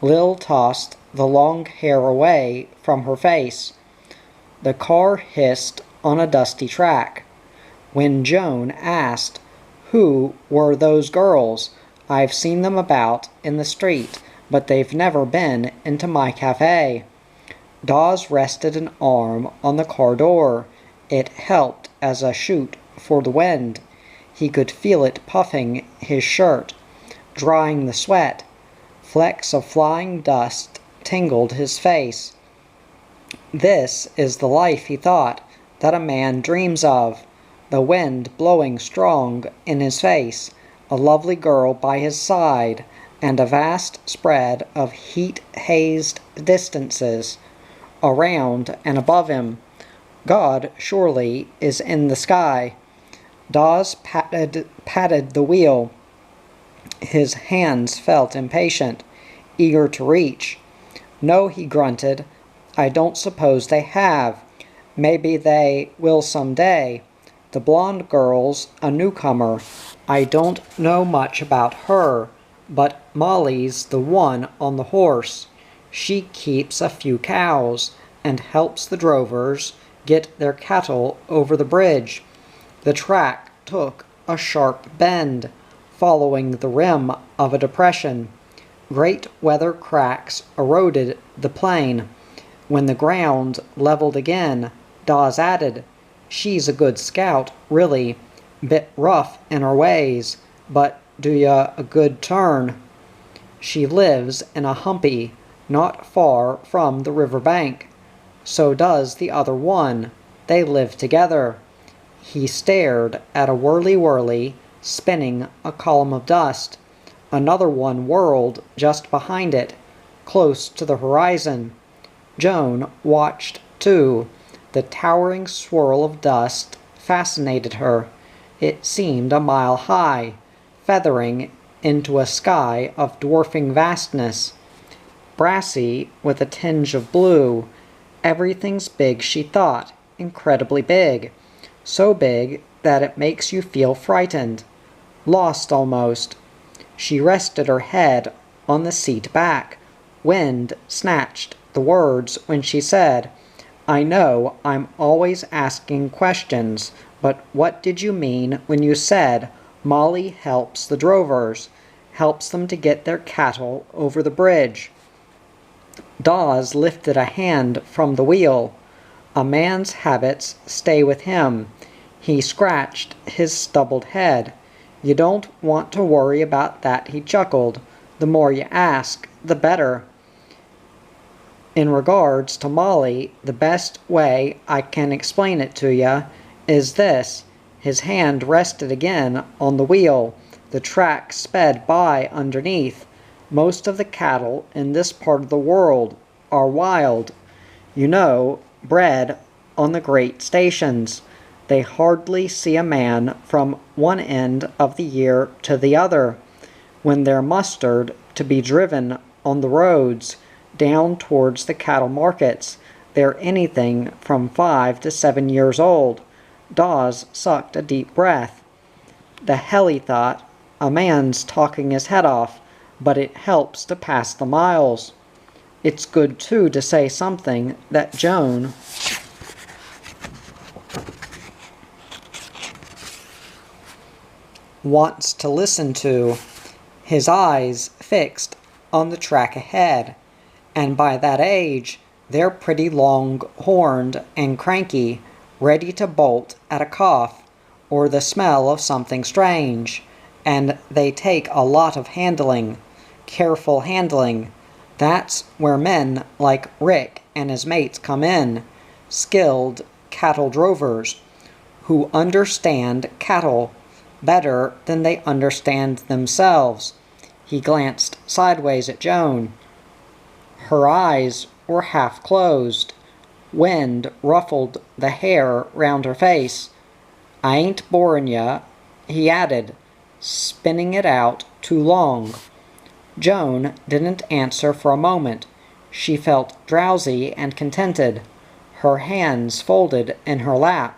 Lil tossed the long hair away from her face. The car hissed on a dusty track. When Joan asked, "Who were those girls? I've seen them about in the street, but they've never been into my cafe." Dawes rested an arm on the car door. It helped as a chute for the wind. He could feel it puffing his shirt, drying the sweat. Flecks of flying dust tingled his face. This is the life, he thought, that a man dreams of. The wind blowing strong in his face, a lovely girl by his side, and a vast spread of heat-hazed distances around and above him. God surely is in the sky. Dawes patted the wheel. His hands felt impatient, eager to reach. "No," he grunted, "I don't suppose they have. Maybe they will some day. The blonde girl's a newcomer. I don't know much about her, but Molly's the one on the horse. She keeps a few cows and helps the drovers get their cattle over the bridge." The track took a sharp bend, following the rim of a depression. Great weather cracks eroded the plain. When the ground leveled again, Dawes added, "She's a good scout, really. Bit rough in her ways, but do ya a good turn. She lives in a humpy not far from the river bank. So does the other one. They live together." He stared at a whirly-whirly, spinning a column of dust. Another one whirled just behind it, close to the horizon. Joan watched, too. The towering swirl of dust fascinated her. It seemed a mile high, feathering into a sky of dwarfing vastness. Brassy, with a tinge of blue. Everything's big, she thought, incredibly big. So big that it makes you feel frightened. Lost almost. She rested her head on the seat back. Wind snatched the words when she said, "I know I'm always asking questions, but what did you mean when you said Molly helps the drovers, helps them to get their cattle over the bridge?" Dawes lifted a hand from the wheel. A man's habits stay with him. He scratched his stubbled head. "You don't want to worry about that," he chuckled. "The more you ask, the better. In regards to Molly, the best way I can explain it to you is this." His hand rested again on the wheel. The track sped by underneath. Most of the cattle in this part of the world are wild. You know, bred on the great stations. They hardly see a man from one end of the year to the other. When they're mustered to be driven on the roads down towards the cattle markets, they're anything from 5 to 7 years old. Dawes sucked a deep breath. The hell, he thought, a man's talking his head off, but it helps to pass the miles. It's good, too, to say something that Joan wants to listen to. His eyes fixed on the track ahead. And by that age, they're pretty long-horned and cranky, ready to bolt at a cough, or the smell of something strange. And they take a lot of handling, careful handling. That's where men like Rick and his mates come in, skilled cattle drovers, who understand cattle better than they understand themselves. He glanced sideways at Joan. Her eyes were half closed. Wind ruffled the hair round her face. "I ain't borin' ya," he added, spinning it out too long. Joan didn't answer for a moment. She felt drowsy and contented, her hands folded in her lap.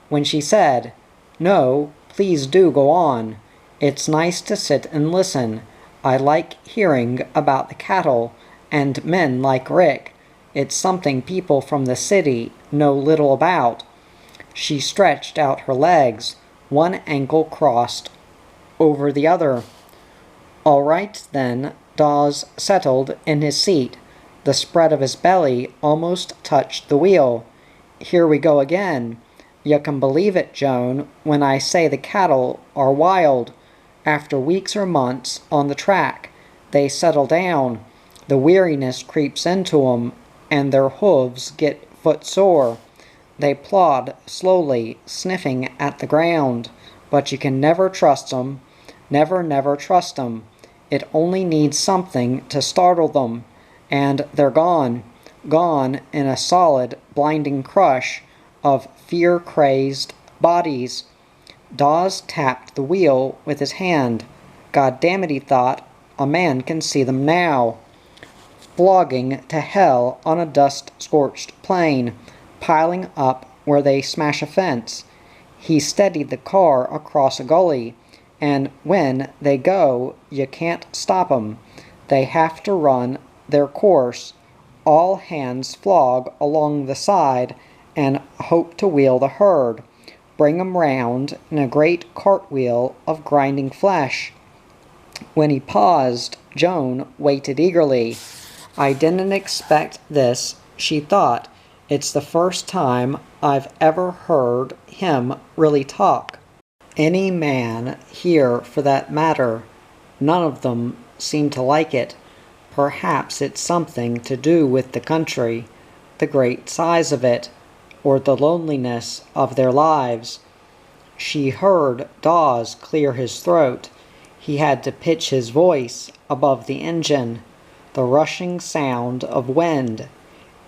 When she said, "No, please do go on. It's nice to sit and listen. I like hearing about the cattle and men like Rick. It's something people from the city know little about." She stretched out her legs, one ankle crossed over the other. "All right, then." Dawes settled in his seat. The spread of his belly almost touched the wheel. "Here we go again. You can believe it, Joan, when I say the cattle are wild. After weeks or months on the track, they settle down. The weariness creeps into 'em, and their hooves get footsore. They plod slowly, sniffing at the ground, but you can never trust 'em. Never trust 'em. It only needs something to startle them, and they're gone. Gone in a solid, blinding crush of fear-crazed bodies." Dawes tapped the wheel with his hand. "God damn it," he thought, "a man can see them now. Flogging to hell on a dust-scorched plain, piling up where they smash a fence." He steadied the car across a gully, and when they go, you can't stop 'em. They have to run their course. All hands flog along the side and hope to wheel the herd, bring 'em round in a great cartwheel of grinding flesh. When he paused, Joan waited eagerly. "I didn't expect this," she thought. "It's the first time I've ever heard him really talk. Any man here for that matter. None of them seem to like it. Perhaps it's something to do with the country, the great size of it, or the loneliness of their lives. She heard Dawes clear his throat. He had to pitch his voice above the engine, the rushing sound of wind.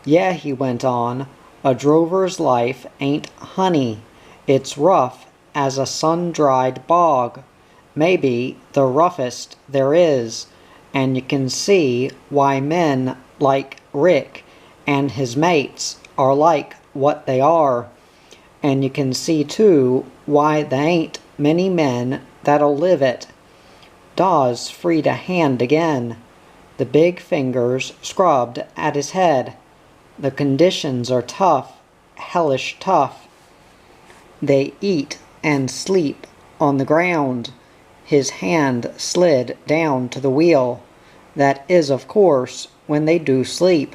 Yeah, he went on, a drover's life ain't honey. It's rough as a sun-dried bog, maybe the roughest there is, and you can see why men like Rick and his mates are like what they are. And you can see, too, why there ain't many men that'll live it. Dawes freed a hand again. The big fingers scrubbed at his head. The conditions are tough, hellish tough. They eat and sleep on the ground. His hand slid down to the wheel. That is, of course, when they do sleep.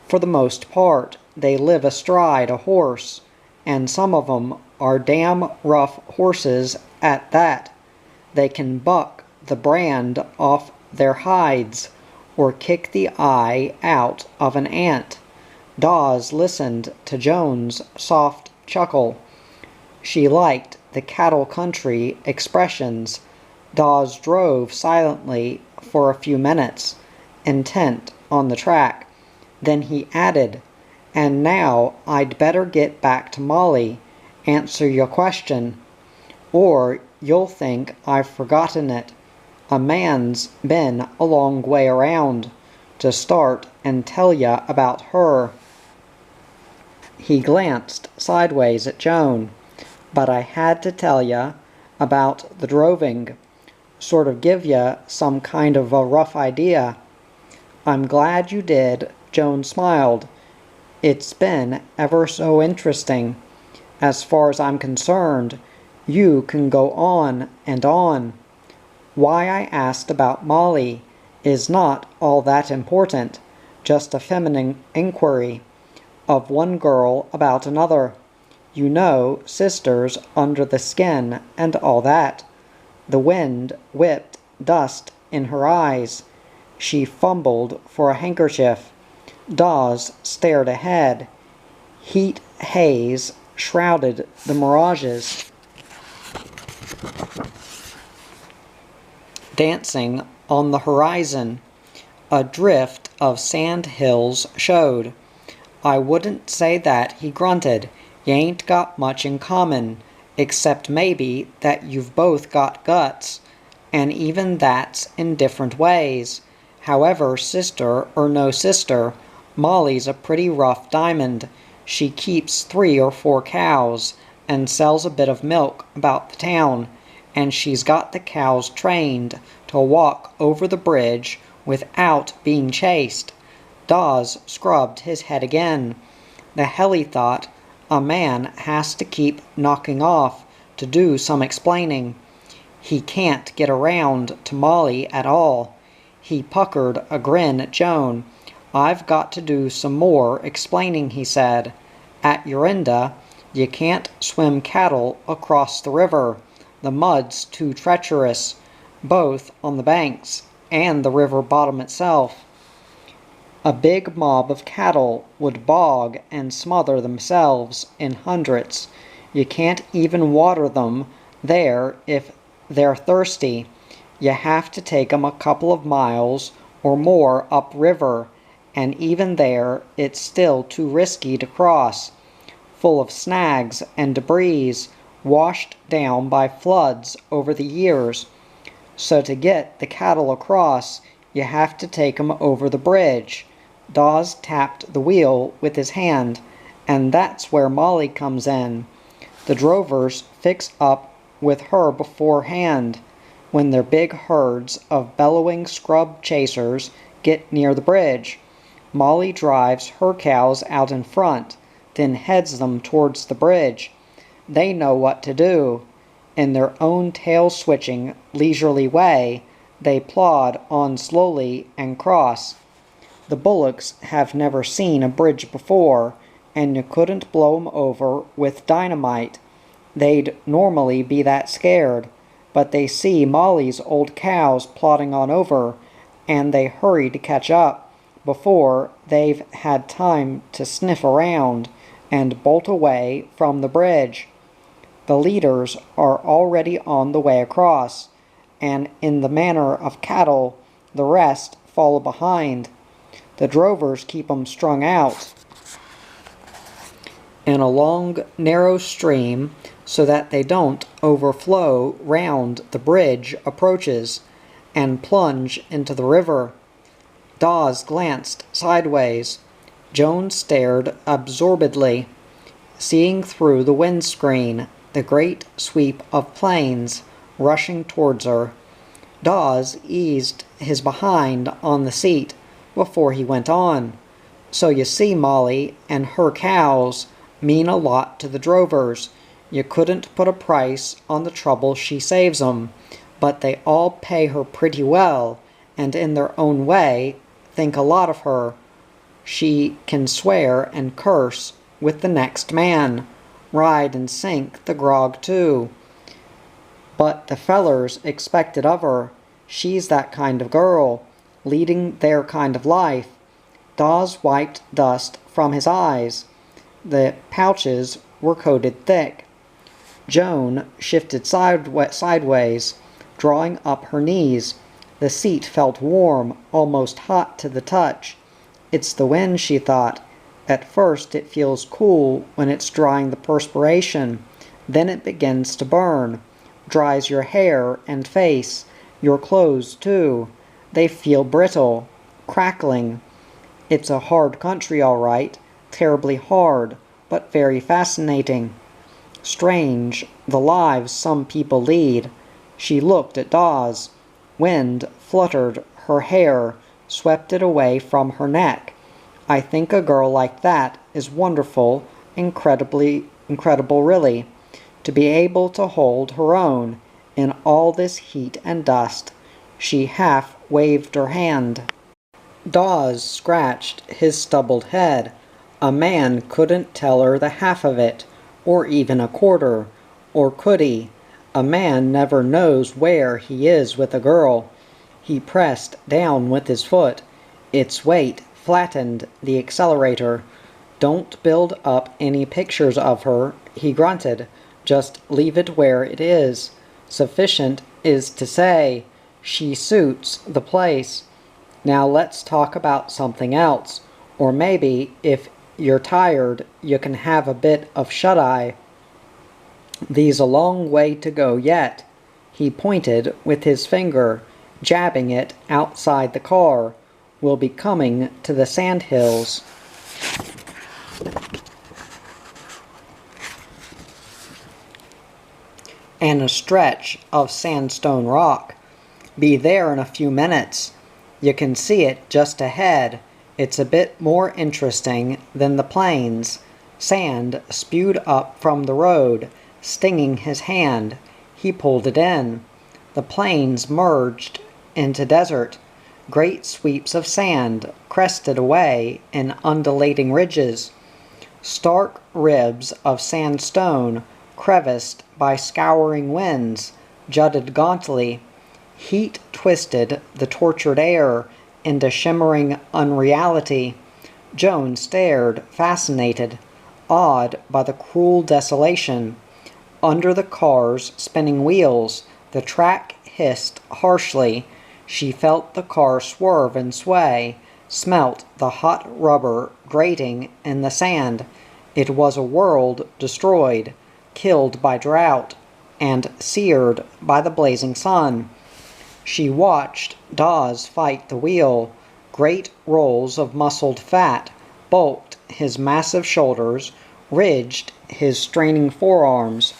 For the most part, they live astride a horse, and some of 'em are damn rough horses at that. They can buck the brand off their hides, or kick the eye out of an ant. Dawes listened to Joan's soft chuckle. She liked the cattle country expressions. Dawes drove silently for a few minutes, intent on the track. Then he added, "And now I'd better get back to Molly, answer your question, or you'll think I've forgotten it. A man's been a long way around to start and tell ya about her." He glanced sideways at Joan. "But I had to tell ya about the droving, sort of give ya some kind of a rough idea." "I'm glad you did," Joan smiled. "It's been ever so interesting. As far as I'm concerned, you can go on and on. Why I asked about Molly is not all that important, just a feminine inquiry of one girl about another. You know, sisters under the skin and all that." The wind whipped dust in her eyes. She fumbled for a handkerchief. Dawes stared ahead. Heat haze shrouded the mirages, dancing on the horizon. A drift of sand hills showed. "I wouldn't say that," he grunted. "You ain't got much in common, except maybe that you've both got guts, and even that's in different ways. However, sister or no sister, Molly's a pretty rough diamond. She keeps 3 or 4 cows, and sells a bit of milk about the town, and she's got the cows trained to walk over the bridge without being chased." Dawes scrubbed his head again. The hell, he thought, a man has to keep knocking off to do some explaining. He can't get around to Molly at all. He puckered a grin at Joan. "I've got to do some more explaining," he said. "At Yorinda, you can't swim cattle across the river. The mud's too treacherous, both on the banks and the river bottom itself. A big mob of cattle would bog and smother themselves in hundreds. You can't even water them there if they're thirsty. You have to take 'em a couple of miles or more upriver, and even there it's still too risky to cross, full of snags and debris washed down by floods over the years. So to get the cattle across, you have to take 'em over the bridge." Dawes tapped the wheel with his hand. "And that's where Molly comes in. The drovers fix up with her beforehand. When their big herds of bellowing scrub chasers get near the bridge, Molly drives her cows out in front, then heads them towards the bridge. They know what to do. In their own tail-switching, leisurely way, they plod on slowly and cross. The bullocks have never seen a bridge before, and you couldn't blow 'em over with dynamite. They'd normally be that scared, but they see Molly's old cows plodding on over, and they hurry to catch up before they've had time to sniff around and bolt away from the bridge. The leaders are already on the way across, and in the manner of cattle, the rest follow behind. The drovers keep 'em strung out in a long, narrow stream so that they don't overflow round the bridge approaches and plunge into the river. Dawes glanced sideways. Joan stared absorbedly, seeing through the windscreen the great sweep of planes rushing towards her. Dawes eased his behind on the seat before he went on. So you see, Molly and her cows mean a lot to the drovers. You couldn't put a price on the trouble she saves 'em, but they all pay her pretty well, and in their own way think a lot of her. She can swear and curse with the next man, ride and sink the grog too. But the fellers expect it of her. She's that kind of girl, leading their kind of life. Dawes wiped dust from his eyes. The pouches were coated thick. Joan shifted sideways, drawing up her knees. The seat felt warm, almost hot to the touch. It's the wind, she thought. At first it feels cool when it's drying the perspiration. Then it begins to burn, dries your hair and face, your clothes too. They feel brittle, crackling. It's a hard country, all right, terribly hard, but very fascinating. Strange, the lives some people lead. She looked at Dawes. Wind fluttered her hair, swept it away from her neck. I think a girl like that is wonderful, incredible really, to be able to hold her own in all this heat and dust. She half waved her hand. Dawes scratched his stubbled head. A man couldn't tell her the half of it, or even a quarter, or could he? A man never knows where he is with a girl. He pressed down with his foot. Its weight flattened the accelerator. Don't build up any pictures of her, he grunted. Just leave it where it is. Sufficient is to say, she suits the place. Now let's talk about something else. Or maybe, if you're tired, you can have a bit of shut-eye. Thee's a long way to go yet. He pointed with his finger, jabbing it outside the car. We'll be coming to the sandhills. And a stretch of sandstone rock. Be there in a few minutes. You can see it just ahead. It's a bit more interesting than the plains. Sand spewed up from the road, stinging his hand. He pulled it in. The plains merged into desert. Great sweeps of sand crested away in undulating ridges. Stark ribs of sandstone, creviced by scouring winds, jutted gauntly. Heat twisted the tortured air into shimmering unreality. Joan stared, fascinated, awed by the cruel desolation. Under the car's spinning wheels, the track hissed harshly. She felt the car swerve and sway, smelt the hot rubber grating in the sand. It was a world destroyed, killed by drought, and seared by the blazing sun. She watched Dawes fight the wheel. Great rolls of muscled fat bulked his massive shoulders, ridged his straining forearms.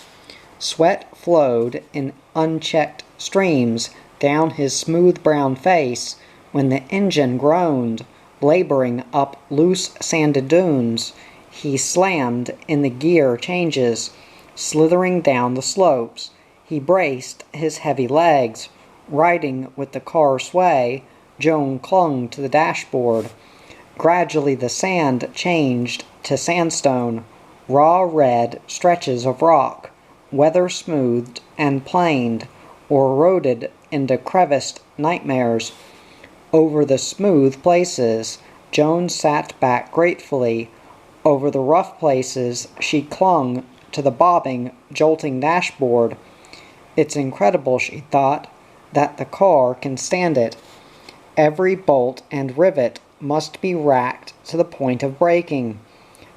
Sweat flowed in unchecked streams down his smooth brown face when the engine groaned, laboring up loose sanded dunes. He slammed in the gear changes, slithering down the slopes. He braced his heavy legs. Riding with the car sway, Joan clung to the dashboard. Gradually the sand changed to sandstone, raw red stretches of rock, weather-smoothed and planed, or eroded into creviced nightmares. Over the smooth places, Joan sat back gratefully. Over the rough places, she clung to the bobbing, jolting dashboard. It's incredible, she thought, that the car can stand it. Every bolt and rivet must be racked to the point of breaking.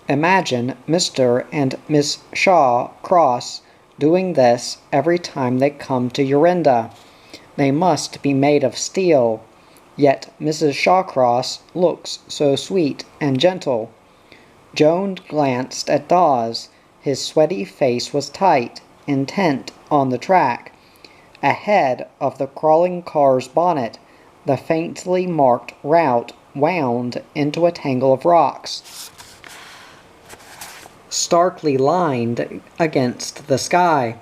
Imagine Mr. and Miss Shawcross doing this every time they come to Yorinda. They must be made of steel. Yet Mrs. Shawcross looks so sweet and gentle. Joan glanced at Dawes. His sweaty face was tight, intent on the track. Ahead of the crawling car's bonnet, the faintly marked route wound into a tangle of rocks, starkly lined against the sky.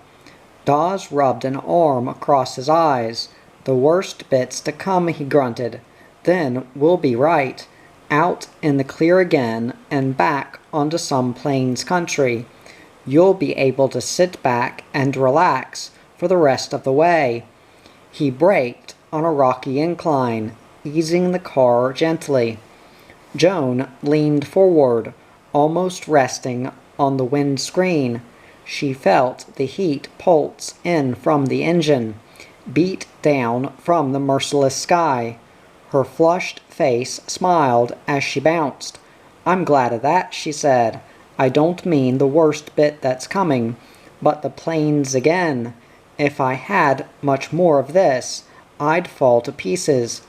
Dawes rubbed an arm across his eyes. "The worst bit's to come," he grunted. "Then we'll be right. Out in the clear again and back onto some plains country. You'll be able to sit back and relax for the rest of the way." He braked on a rocky incline, easing the car gently. Joan leaned forward, almost resting on the windscreen. She felt the heat pulse in from the engine, beat down from the merciless sky. Her flushed face smiled as she bounced. "I'm glad of that," she said. "I don't mean the worst bit that's coming, but the plains again. If I had much more of this, I'd fall to pieces.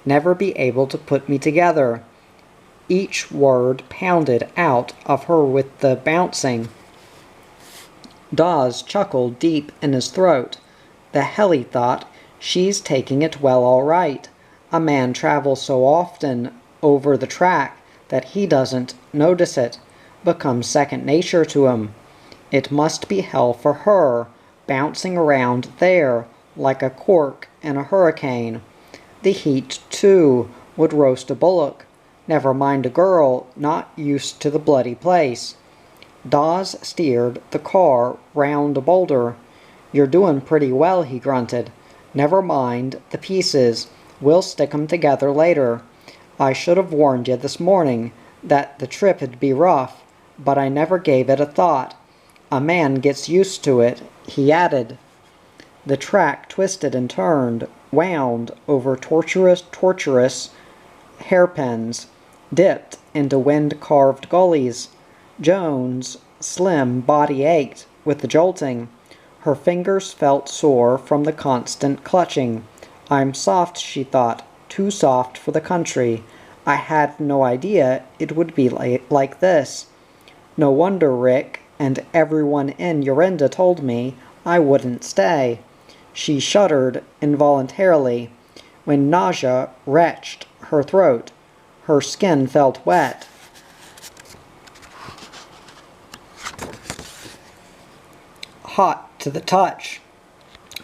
Never be able to put me together." Each word pounded out of her with the bouncing. Dawes chuckled deep in his throat. "The hell," he thought, "she's taking it well all right. A man travels so often over the track that he doesn't notice it. Becomes second nature to him. It must be hell for her, bouncing around there like a cork in a hurricane. The heat, too, would roast a bullock. Never mind a girl not used to the bloody place." Dawes steered the car round a boulder. "You're doing pretty well," he grunted. "Never mind the pieces. We'll stick 'em together later. I should have warned you this morning that the trip'd be rough, but I never gave it a thought. A man gets used to it," he added. The track twisted and turned, wound over tortuous hairpins, dipped into wind-carved gullies. Joan's slim body ached with the jolting. Her fingers felt sore from the constant clutching. "I'm soft," she thought, "too soft for the country. I had no idea it would be like this. No wonder Rick and everyone in Yorinda told me I wouldn't stay." She shuddered involuntarily when nausea wrenched her throat. Her skin felt wet. Hot to the touch.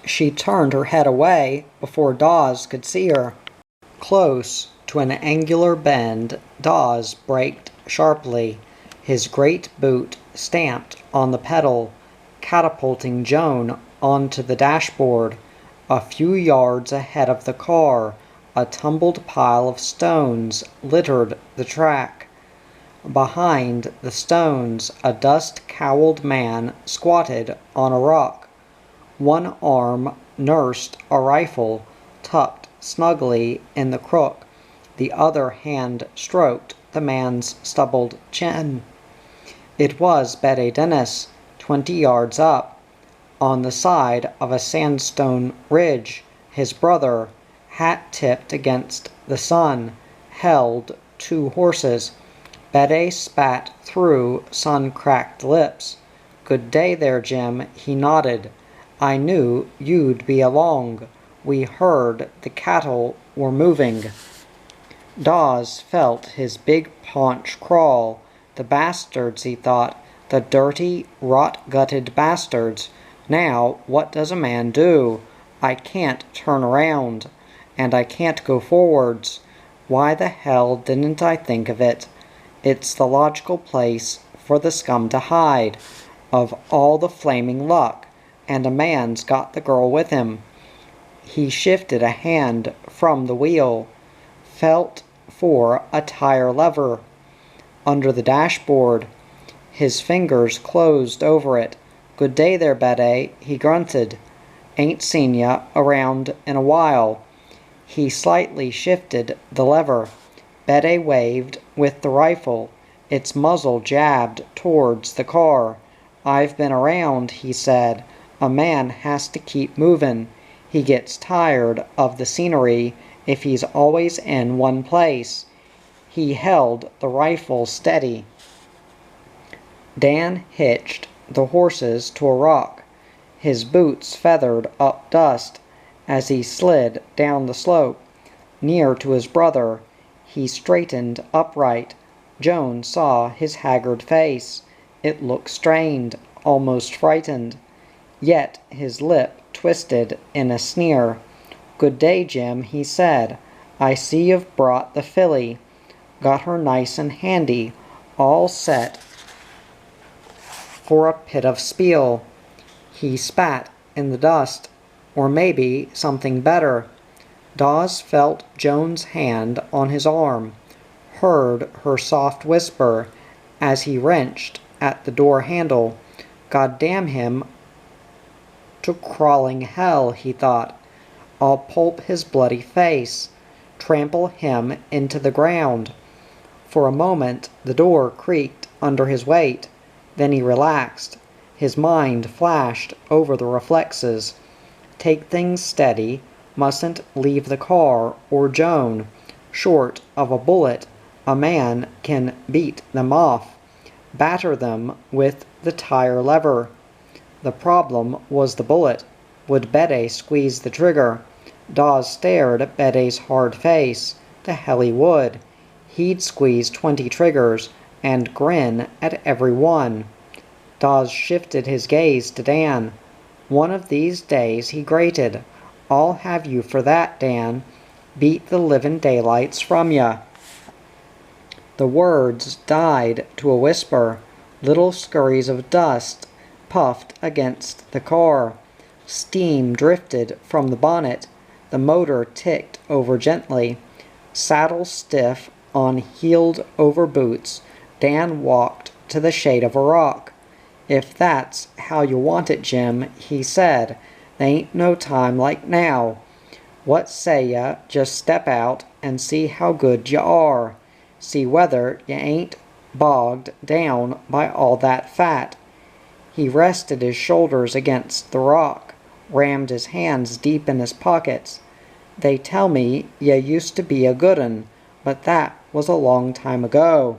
She turned her head away before Dawes could see her. Close to an angular bend, Dawes braked sharply. His great boot stamped on the pedal, catapulting Joan onto the dashboard. A few yards ahead of the car, a tumbled pile of stones littered the track. Behind the stones, a dust-cowled man squatted on a rock. One arm nursed a rifle, tucked snugly in the crook. The other hand stroked the man's stubbled chin. It was Bette Dennis, 20 yards up, on the side of a sandstone ridge. His brother, hat tipped against the sun, held 2 horses. Bette spat through sun-cracked lips. "Good day there, Jim," he nodded. "I knew you'd be along. We heard the cattle were moving." Dawes felt his big paunch crawl. "The bastards," he thought. "The dirty, rot-gutted bastards. Now, what does a man do? I can't turn around, and I can't go forwards. Why the hell didn't I think of it? It's the logical place for the scum to hide. Of all the flaming luck, and a man's got the girl with him. He shifted a hand from the wheel, felt for a tire lever under the dashboard. His fingers closed over it. "Good day there, Betty," he grunted. "Ain't seen ya around in a while." He slightly shifted the lever. Betty waved with the rifle, its muzzle jabbed towards the car. "I've been around," he said. "A man has to keep movin'. He gets tired of the scenery if he's always in one place." He held the rifle steady. Dan hitched the horses to a rock. His boots feathered up dust as he slid down the slope. Near to his brother, he straightened upright. Joan saw his haggard face. It looked strained, almost frightened. Yet his lip twisted in a sneer. "Good day, Jim," he said. "I see you've brought the filly. Got her nice and handy, all set for a pit of spiel." He spat in the dust. "Or maybe something better." Dawes felt Joan's hand on his arm, heard her soft whisper as he wrenched at the door handle. "God damn him to crawling hell," he thought. "I'll pulp his bloody face, trample him into the ground." For a moment the door creaked under his weight. Then he relaxed. His mind flashed over the reflexes. Take things steady, mustn't leave the car or Joan. Short of a bullet, a man can beat them off. Batter them with the tire lever. The problem was the bullet. Would Betty squeeze the trigger? Dawes stared at Betty's hard face. The hell he would. He'd squeeze 20 triggers and grin at every one. Dawes shifted his gaze to Dan. "One of these days," he grated. "I'll have you for that, Dan. Beat the livin' daylights from ya." The words died to a whisper. Little scurries of dust puffed against the car. Steam drifted from the bonnet. The motor ticked over gently. Saddle stiff on heeled-over boots, Dan walked to the shade of a rock. "If that's how you want it, Jim," he said, "there ain't no time like now. What say ya just step out and see how good you are. See whether you ain't bogged down by all that fat." He rested his shoulders against the rock, rammed his hands deep in his pockets. "They tell me you used to be a good 'un, but that was a long time ago."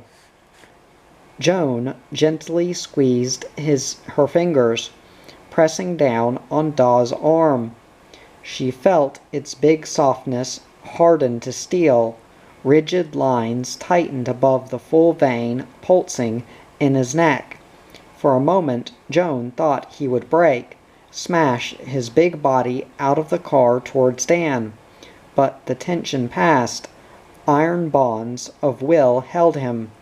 Joan gently squeezed her fingers, pressing down on Dawes' arm. She felt its big softness harden to steel. Rigid lines tightened above the full vein pulsing in his neck. For a moment Joan thought he would break, smash his big body out of the car towards Dan. But the tension passed. Iron bonds of will held him.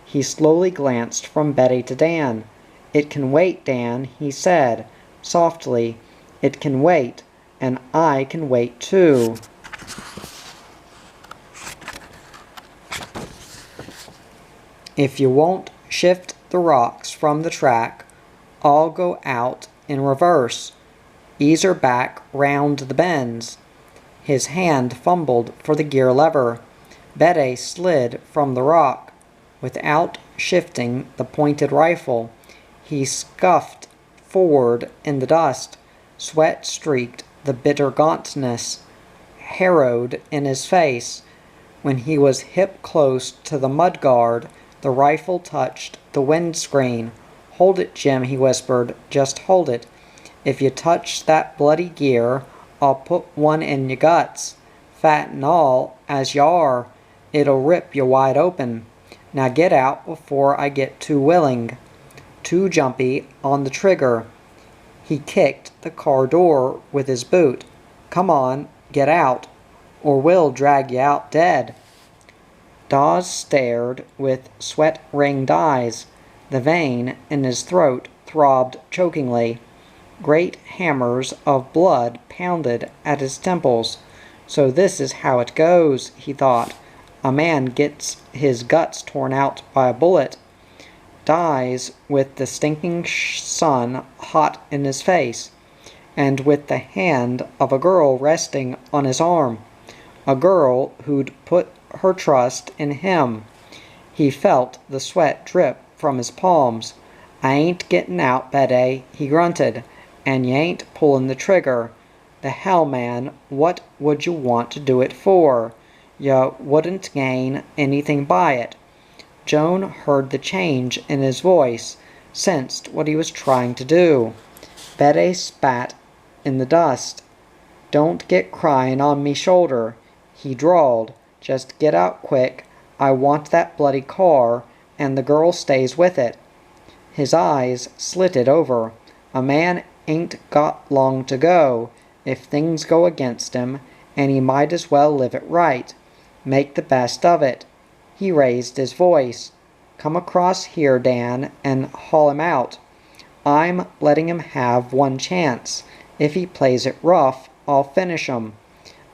He slowly glanced from Betty to Dan. "It can wait, Dan," he said, softly. "It can wait, and I can wait too." "If you won't shift the rocks from the track, I'll go out in reverse. Ease her back round the bends." His hand fumbled for the gear lever. Betty slid from the rock. Without shifting the pointed rifle, he scuffed forward in the dust. Sweat streaked the bitter gauntness, harrowed in his face. When he was hip close to the mudguard, the rifle touched the windscreen. "Hold it, Jim," he whispered. "Just hold it. If you touch that bloody gear, I'll put one in your guts. Fat and all, as you are, it'll rip you wide open. Now get out before I get too willing, too jumpy on the trigger." He kicked the car door with his boot. "Come on, get out, or we'll drag you out dead." Dawes stared with sweat-ringed eyes. The vein in his throat throbbed chokingly. Great hammers of blood pounded at his temples. So this is how it goes, he thought. A man gets his guts torn out by a bullet, dies with the stinking sun hot in his face, and with the hand of a girl resting on his arm. A girl who'd put her trust in him. He felt the sweat drip from his palms. "I ain't gettin' out, Betty," he grunted, "and you ain't pullin' the trigger. The hell, man, what would you want to do it for? You wouldn't gain anything by it." Joan heard the change in his voice, sensed what he was trying to do. Betty spat in the dust. "Don't get cryin' on me shoulder," he drawled. "Just get out quick. I want that bloody car, and the girl stays with it." His eyes slitted over. A man ain't got long to go, if things go against him, and he might as well live it right. Make the best of it. He raised his voice. "Come across here, Dan, and haul him out. I'm letting him have one chance. If he plays it rough, I'll finish him.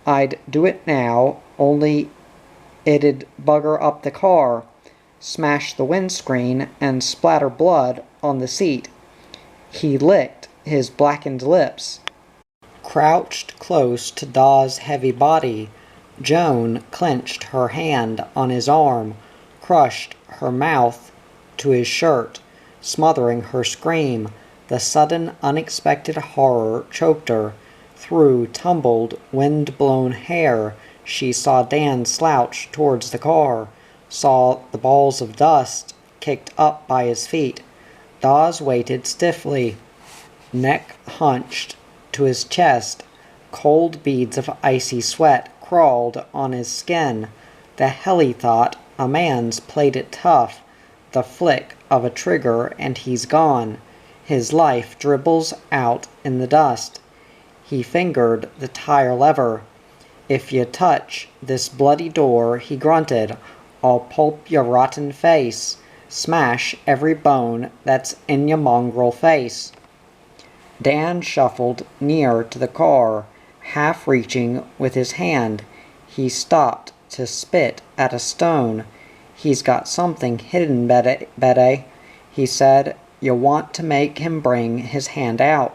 I'd do it now, only it'd bugger up the car, smash the windscreen, and splatter blood on the seat." He licked his blackened lips. Crouched close to Dawes' heavy body, Joan clenched her hand on his arm, crushed her mouth to his shirt, smothering her scream. The sudden, unexpected horror choked her. Through tumbled, wind-blown hair, she saw Dan slouch towards the car, saw the balls of dust kicked up by his feet. Dawes waited stiffly, neck hunched to his chest. Cold beads of icy sweat crawled on his skin. The hell, he thought, a man's played it tough. The flick of a trigger and he's gone. His life dribbles out in the dust. He fingered the tire lever. "If you touch this bloody door," he grunted, "I'll pulp your rotten face. Smash every bone that's in your mongrel face." Dan shuffled near to the car, half reaching with his hand. He stopped to spit at a stone. "He's got something hidden, Betty," he said. "You want to make him bring his hand out."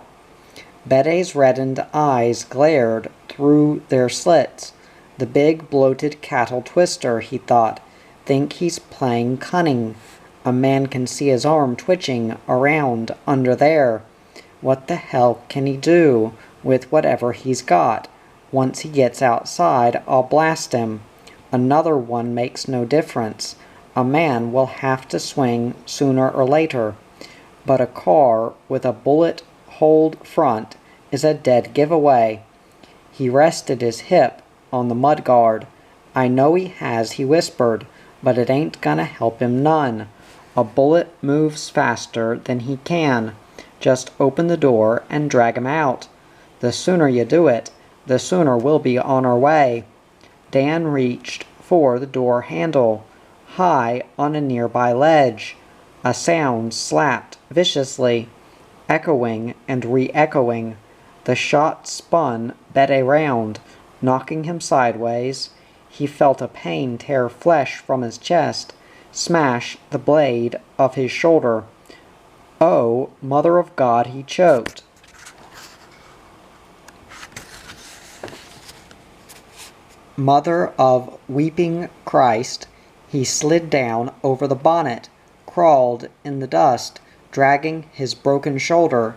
Betty's reddened eyes glared through their slits. "The big bloated cattle twister," he thought. "Think he's playing cunning. A man can see his arm twitching around under there. What the hell can he do with whatever he's got? Once he gets outside, I'll blast him. Another one makes no difference. A man will have to swing sooner or later. But a car with a bullet-holed front is a dead giveaway." He rested his hip on the mudguard. "I know he has," he whispered, "but it ain't gonna help him none. A bullet moves faster than he can. Just open the door and drag him out. The sooner you do it, the sooner we'll be on our way." Dan reached for the door handle. High on a nearby ledge, a sound slapped viciously, echoing and re-echoing. The shot spun Betty round, knocking him sideways. He felt a pain tear flesh from his chest, smash the blade of his shoulder. "Oh, Mother of God," he choked. "Mother of Weeping Christ." He slid down over the bonnet, crawled in the dust, dragging his broken shoulder.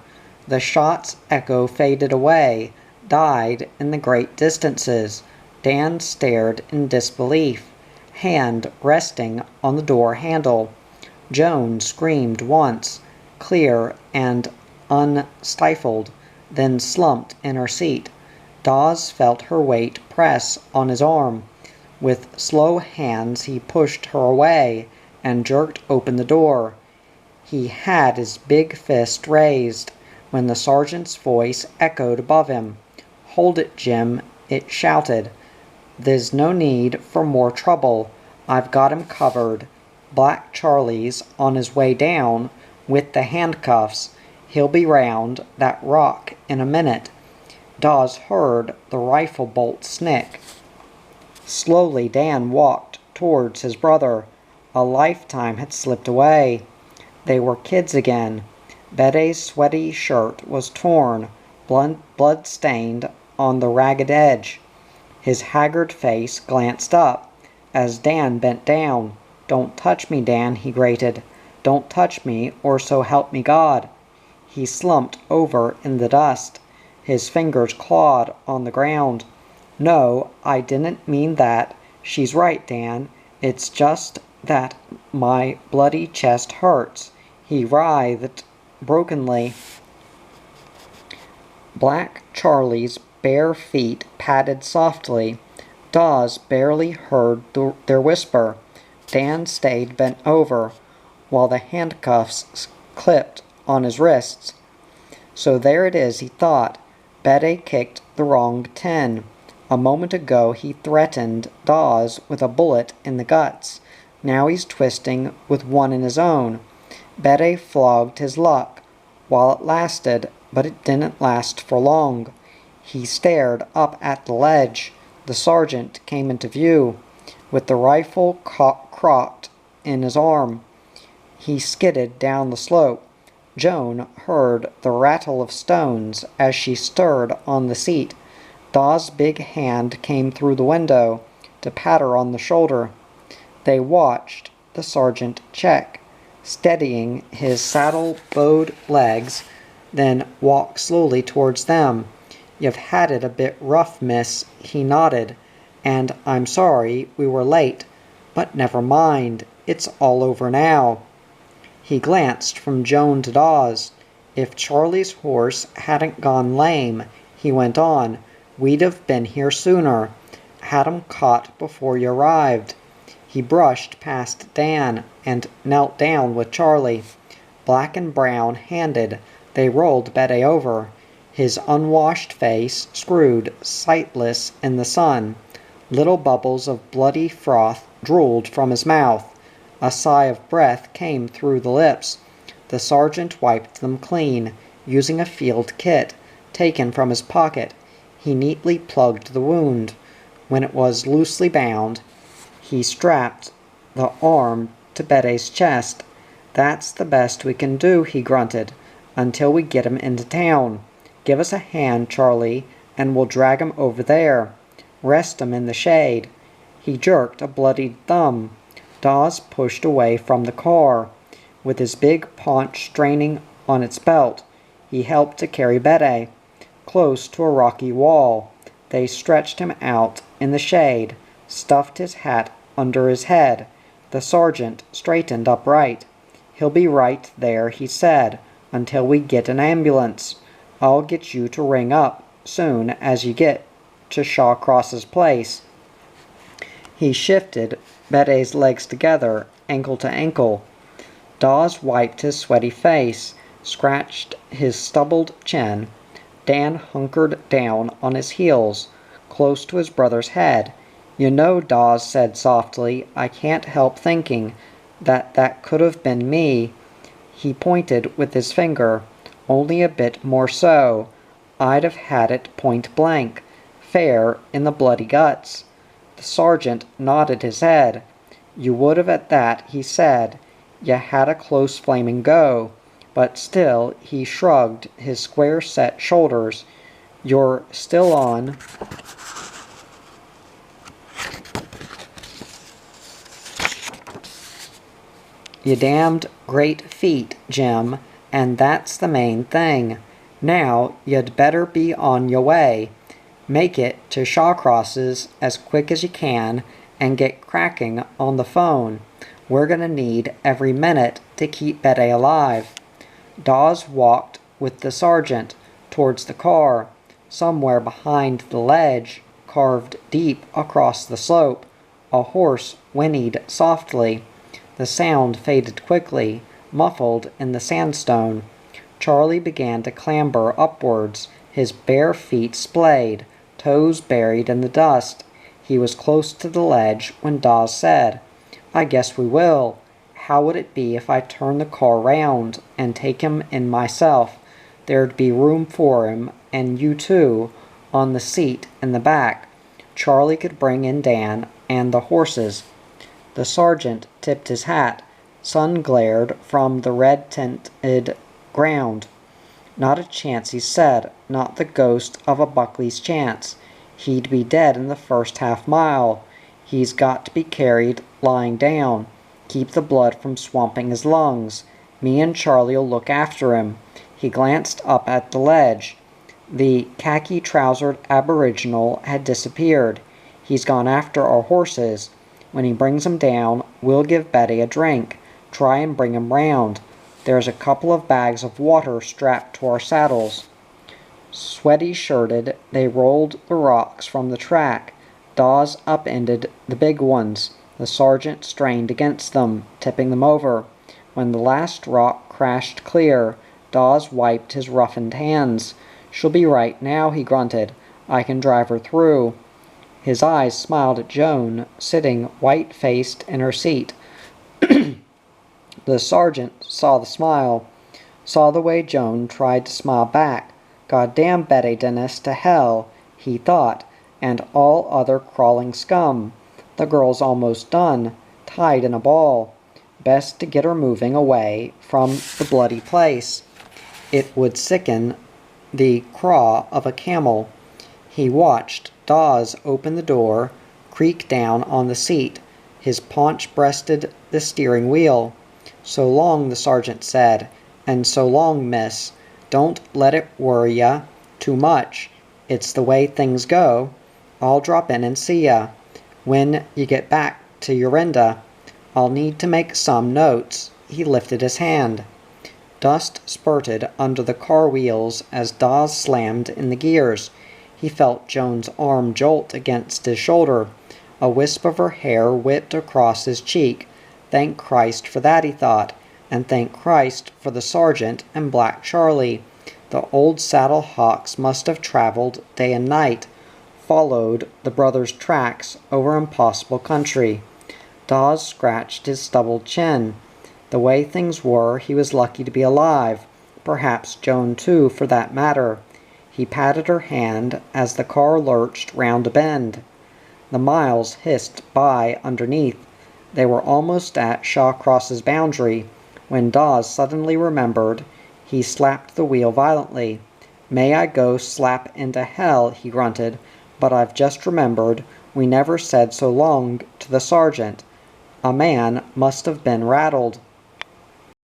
The shot's echo faded away, died in the great distances. Dan stared in disbelief, hand resting on the door handle. Joan screamed once, clear and unstifled, then slumped in her seat. Dawes felt her weight press on his arm. With slow hands he pushed her away and jerked open the door. He had his big fist raised when the sergeant's voice echoed above him. "Hold it, Jim," it shouted. "There's no need for more trouble. I've got him covered. Black Charlie's on his way down with the handcuffs. He'll be round that rock in a minute." Dawes heard the rifle bolt snick. Slowly Dan walked towards his brother. A lifetime had slipped away. They were kids again. Betty's sweaty shirt was torn, blood-stained on the ragged edge. His haggard face glanced up as Dan bent down. "Don't touch me, Dan," he grated. "Don't touch me, or so help me God." He slumped over in the dust. His fingers clawed on the ground. "No, I didn't mean that. She's right, Dan. It's just that my bloody chest hurts." He writhed brokenly. Black Charlie's bare feet padded softly. Dawes barely heard their whisper. Dan stayed bent over, while the handcuffs clipped on his wrists. "So there it is," he thought. Betty kicked the wrong 10. A moment ago he threatened Dawes with a bullet in the guts. Now he's twisting with one in his own. Betty flogged his luck while it lasted, but it didn't last for long. He stared up at the ledge. The sergeant came into view, with the rifle cocked in his arm. He skidded down the slope. Joan heard the rattle of stones as she stirred on the seat. Dawes' big hand came through the window to pat her on the shoulder. They watched the sergeant check, steadying his saddle-bowed legs, then walk slowly towards them. "You've had it a bit rough, miss," he nodded, "and I'm sorry we were late. But never mind, it's all over now." He glanced from Joan to Dawes. "If Charlie's horse hadn't gone lame," he went on, "we'd have been here sooner. Had 'em caught before you arrived." He brushed past Dan and knelt down with Charlie. Black and brown handed, they rolled Betty over. His unwashed face screwed sightless in the sun. Little bubbles of bloody froth drooled from his mouth. A sigh of breath came through the lips. The sergeant wiped them clean, using a field kit taken from his pocket. He neatly plugged the wound. When it was loosely bound, he strapped the arm to Betty's chest. "That's the best we can do," he grunted, "until we get him into town. Give us a hand, Charlie, and we'll drag him over there. Rest him in the shade." He jerked a bloodied thumb. Dawes pushed away from the car. With his big paunch straining on its belt, he helped to carry Betty. Close to a rocky wall, they stretched him out in the shade, stuffed his hat under his head. The sergeant straightened upright. "He'll be right there," he said, "until we get an ambulance. I'll get you to ring up soon as you get to Shawcross's place." He shifted Betty's legs together, ankle to ankle. Dawes wiped his sweaty face, scratched his stubbled chin. Dan hunkered down on his heels, close to his brother's head. "You know," Dawes said softly, "I can't help thinking that could have been me." He pointed with his finger. "Only a bit more so. I'd have had it point blank, fair in the bloody guts." The sergeant nodded his head. "You would have at that," he said. "You had a close flaming go." But still he shrugged his square-set shoulders. "You're still on." "You damned great feat, Jim, and that's the main thing. Now you'd better be on your way. Make it to Shawcross's as quick as you can and get cracking on the phone. We're going to need every minute to keep Betty alive." Dawes walked with the sergeant towards the car. Somewhere behind the ledge, carved deep across the slope, a horse whinnied softly. The sound faded quickly, muffled in the sandstone. Charlie began to clamber upwards, his bare feet splayed, toes buried in the dust. He was close to the ledge when Dawes said, I guess we will. How would it be if I turn the car round and take him in myself? There'd be room for him, and you too, on the seat in the back. Charlie could bring in Dan and the horses." The sergeant tipped his hat. Sun glared from the red-tinted ground. "Not a chance," he said. "Not the ghost of a Buckley's chance. He'd be dead in the first half-mile. He's got to be carried lying down. Keep the blood from swamping his lungs. Me and Charlie'll look after him." He glanced up at the ledge. The khaki-trousered aboriginal had disappeared. "He's gone after our horses. When he brings 'em down, we'll give Betty a drink. Try and bring him round. There's a couple of bags of water strapped to our saddles." Sweaty-shirted, they rolled the rocks from the track. Dawes upended the big ones. The sergeant strained against them, tipping them over. When the last rock crashed clear, Dawes wiped his roughened hands. "She'll be right now," he grunted. "I can drive her through." His eyes smiled at Joan, sitting white-faced in her seat. The sergeant saw the smile, saw the way Joan tried to smile back. "Goddamn Betty Dennis to hell," he thought, "and all other crawling scum. The girl's almost done, tied in a ball. Best to get her moving away from the bloody place. It would sicken the craw of a camel." He watched Dawes open the door, creak down on the seat. His paunch breasted the steering wheel. "So long," the sergeant said, "and so long, miss. Don't let it worry ya too much. It's the way things go. I'll drop in and see ya when you get back to Yorinda. I'll need to make some notes." He lifted his hand. Dust spurted under the car wheels as Dawes slammed in the gears. He felt Joan's arm jolt against his shoulder. A wisp of her hair whipped across his cheek. Thank Christ for that, he thought, and thank Christ for the sergeant and Black Charlie. The old saddle hawks must have traveled day and night, followed the brothers' tracks over impossible country. Dawes scratched his stubbled chin. The way things were, he was lucky to be alive. Perhaps Joan too, for that matter. He patted her hand as the car lurched round a bend. The miles hissed by underneath. They were almost at Shawcross's boundary, when Dawes suddenly remembered. He slapped the wheel violently. "May I go slap into hell," he grunted, "but I've just remembered we never said so long to the sergeant." A man must have been rattled.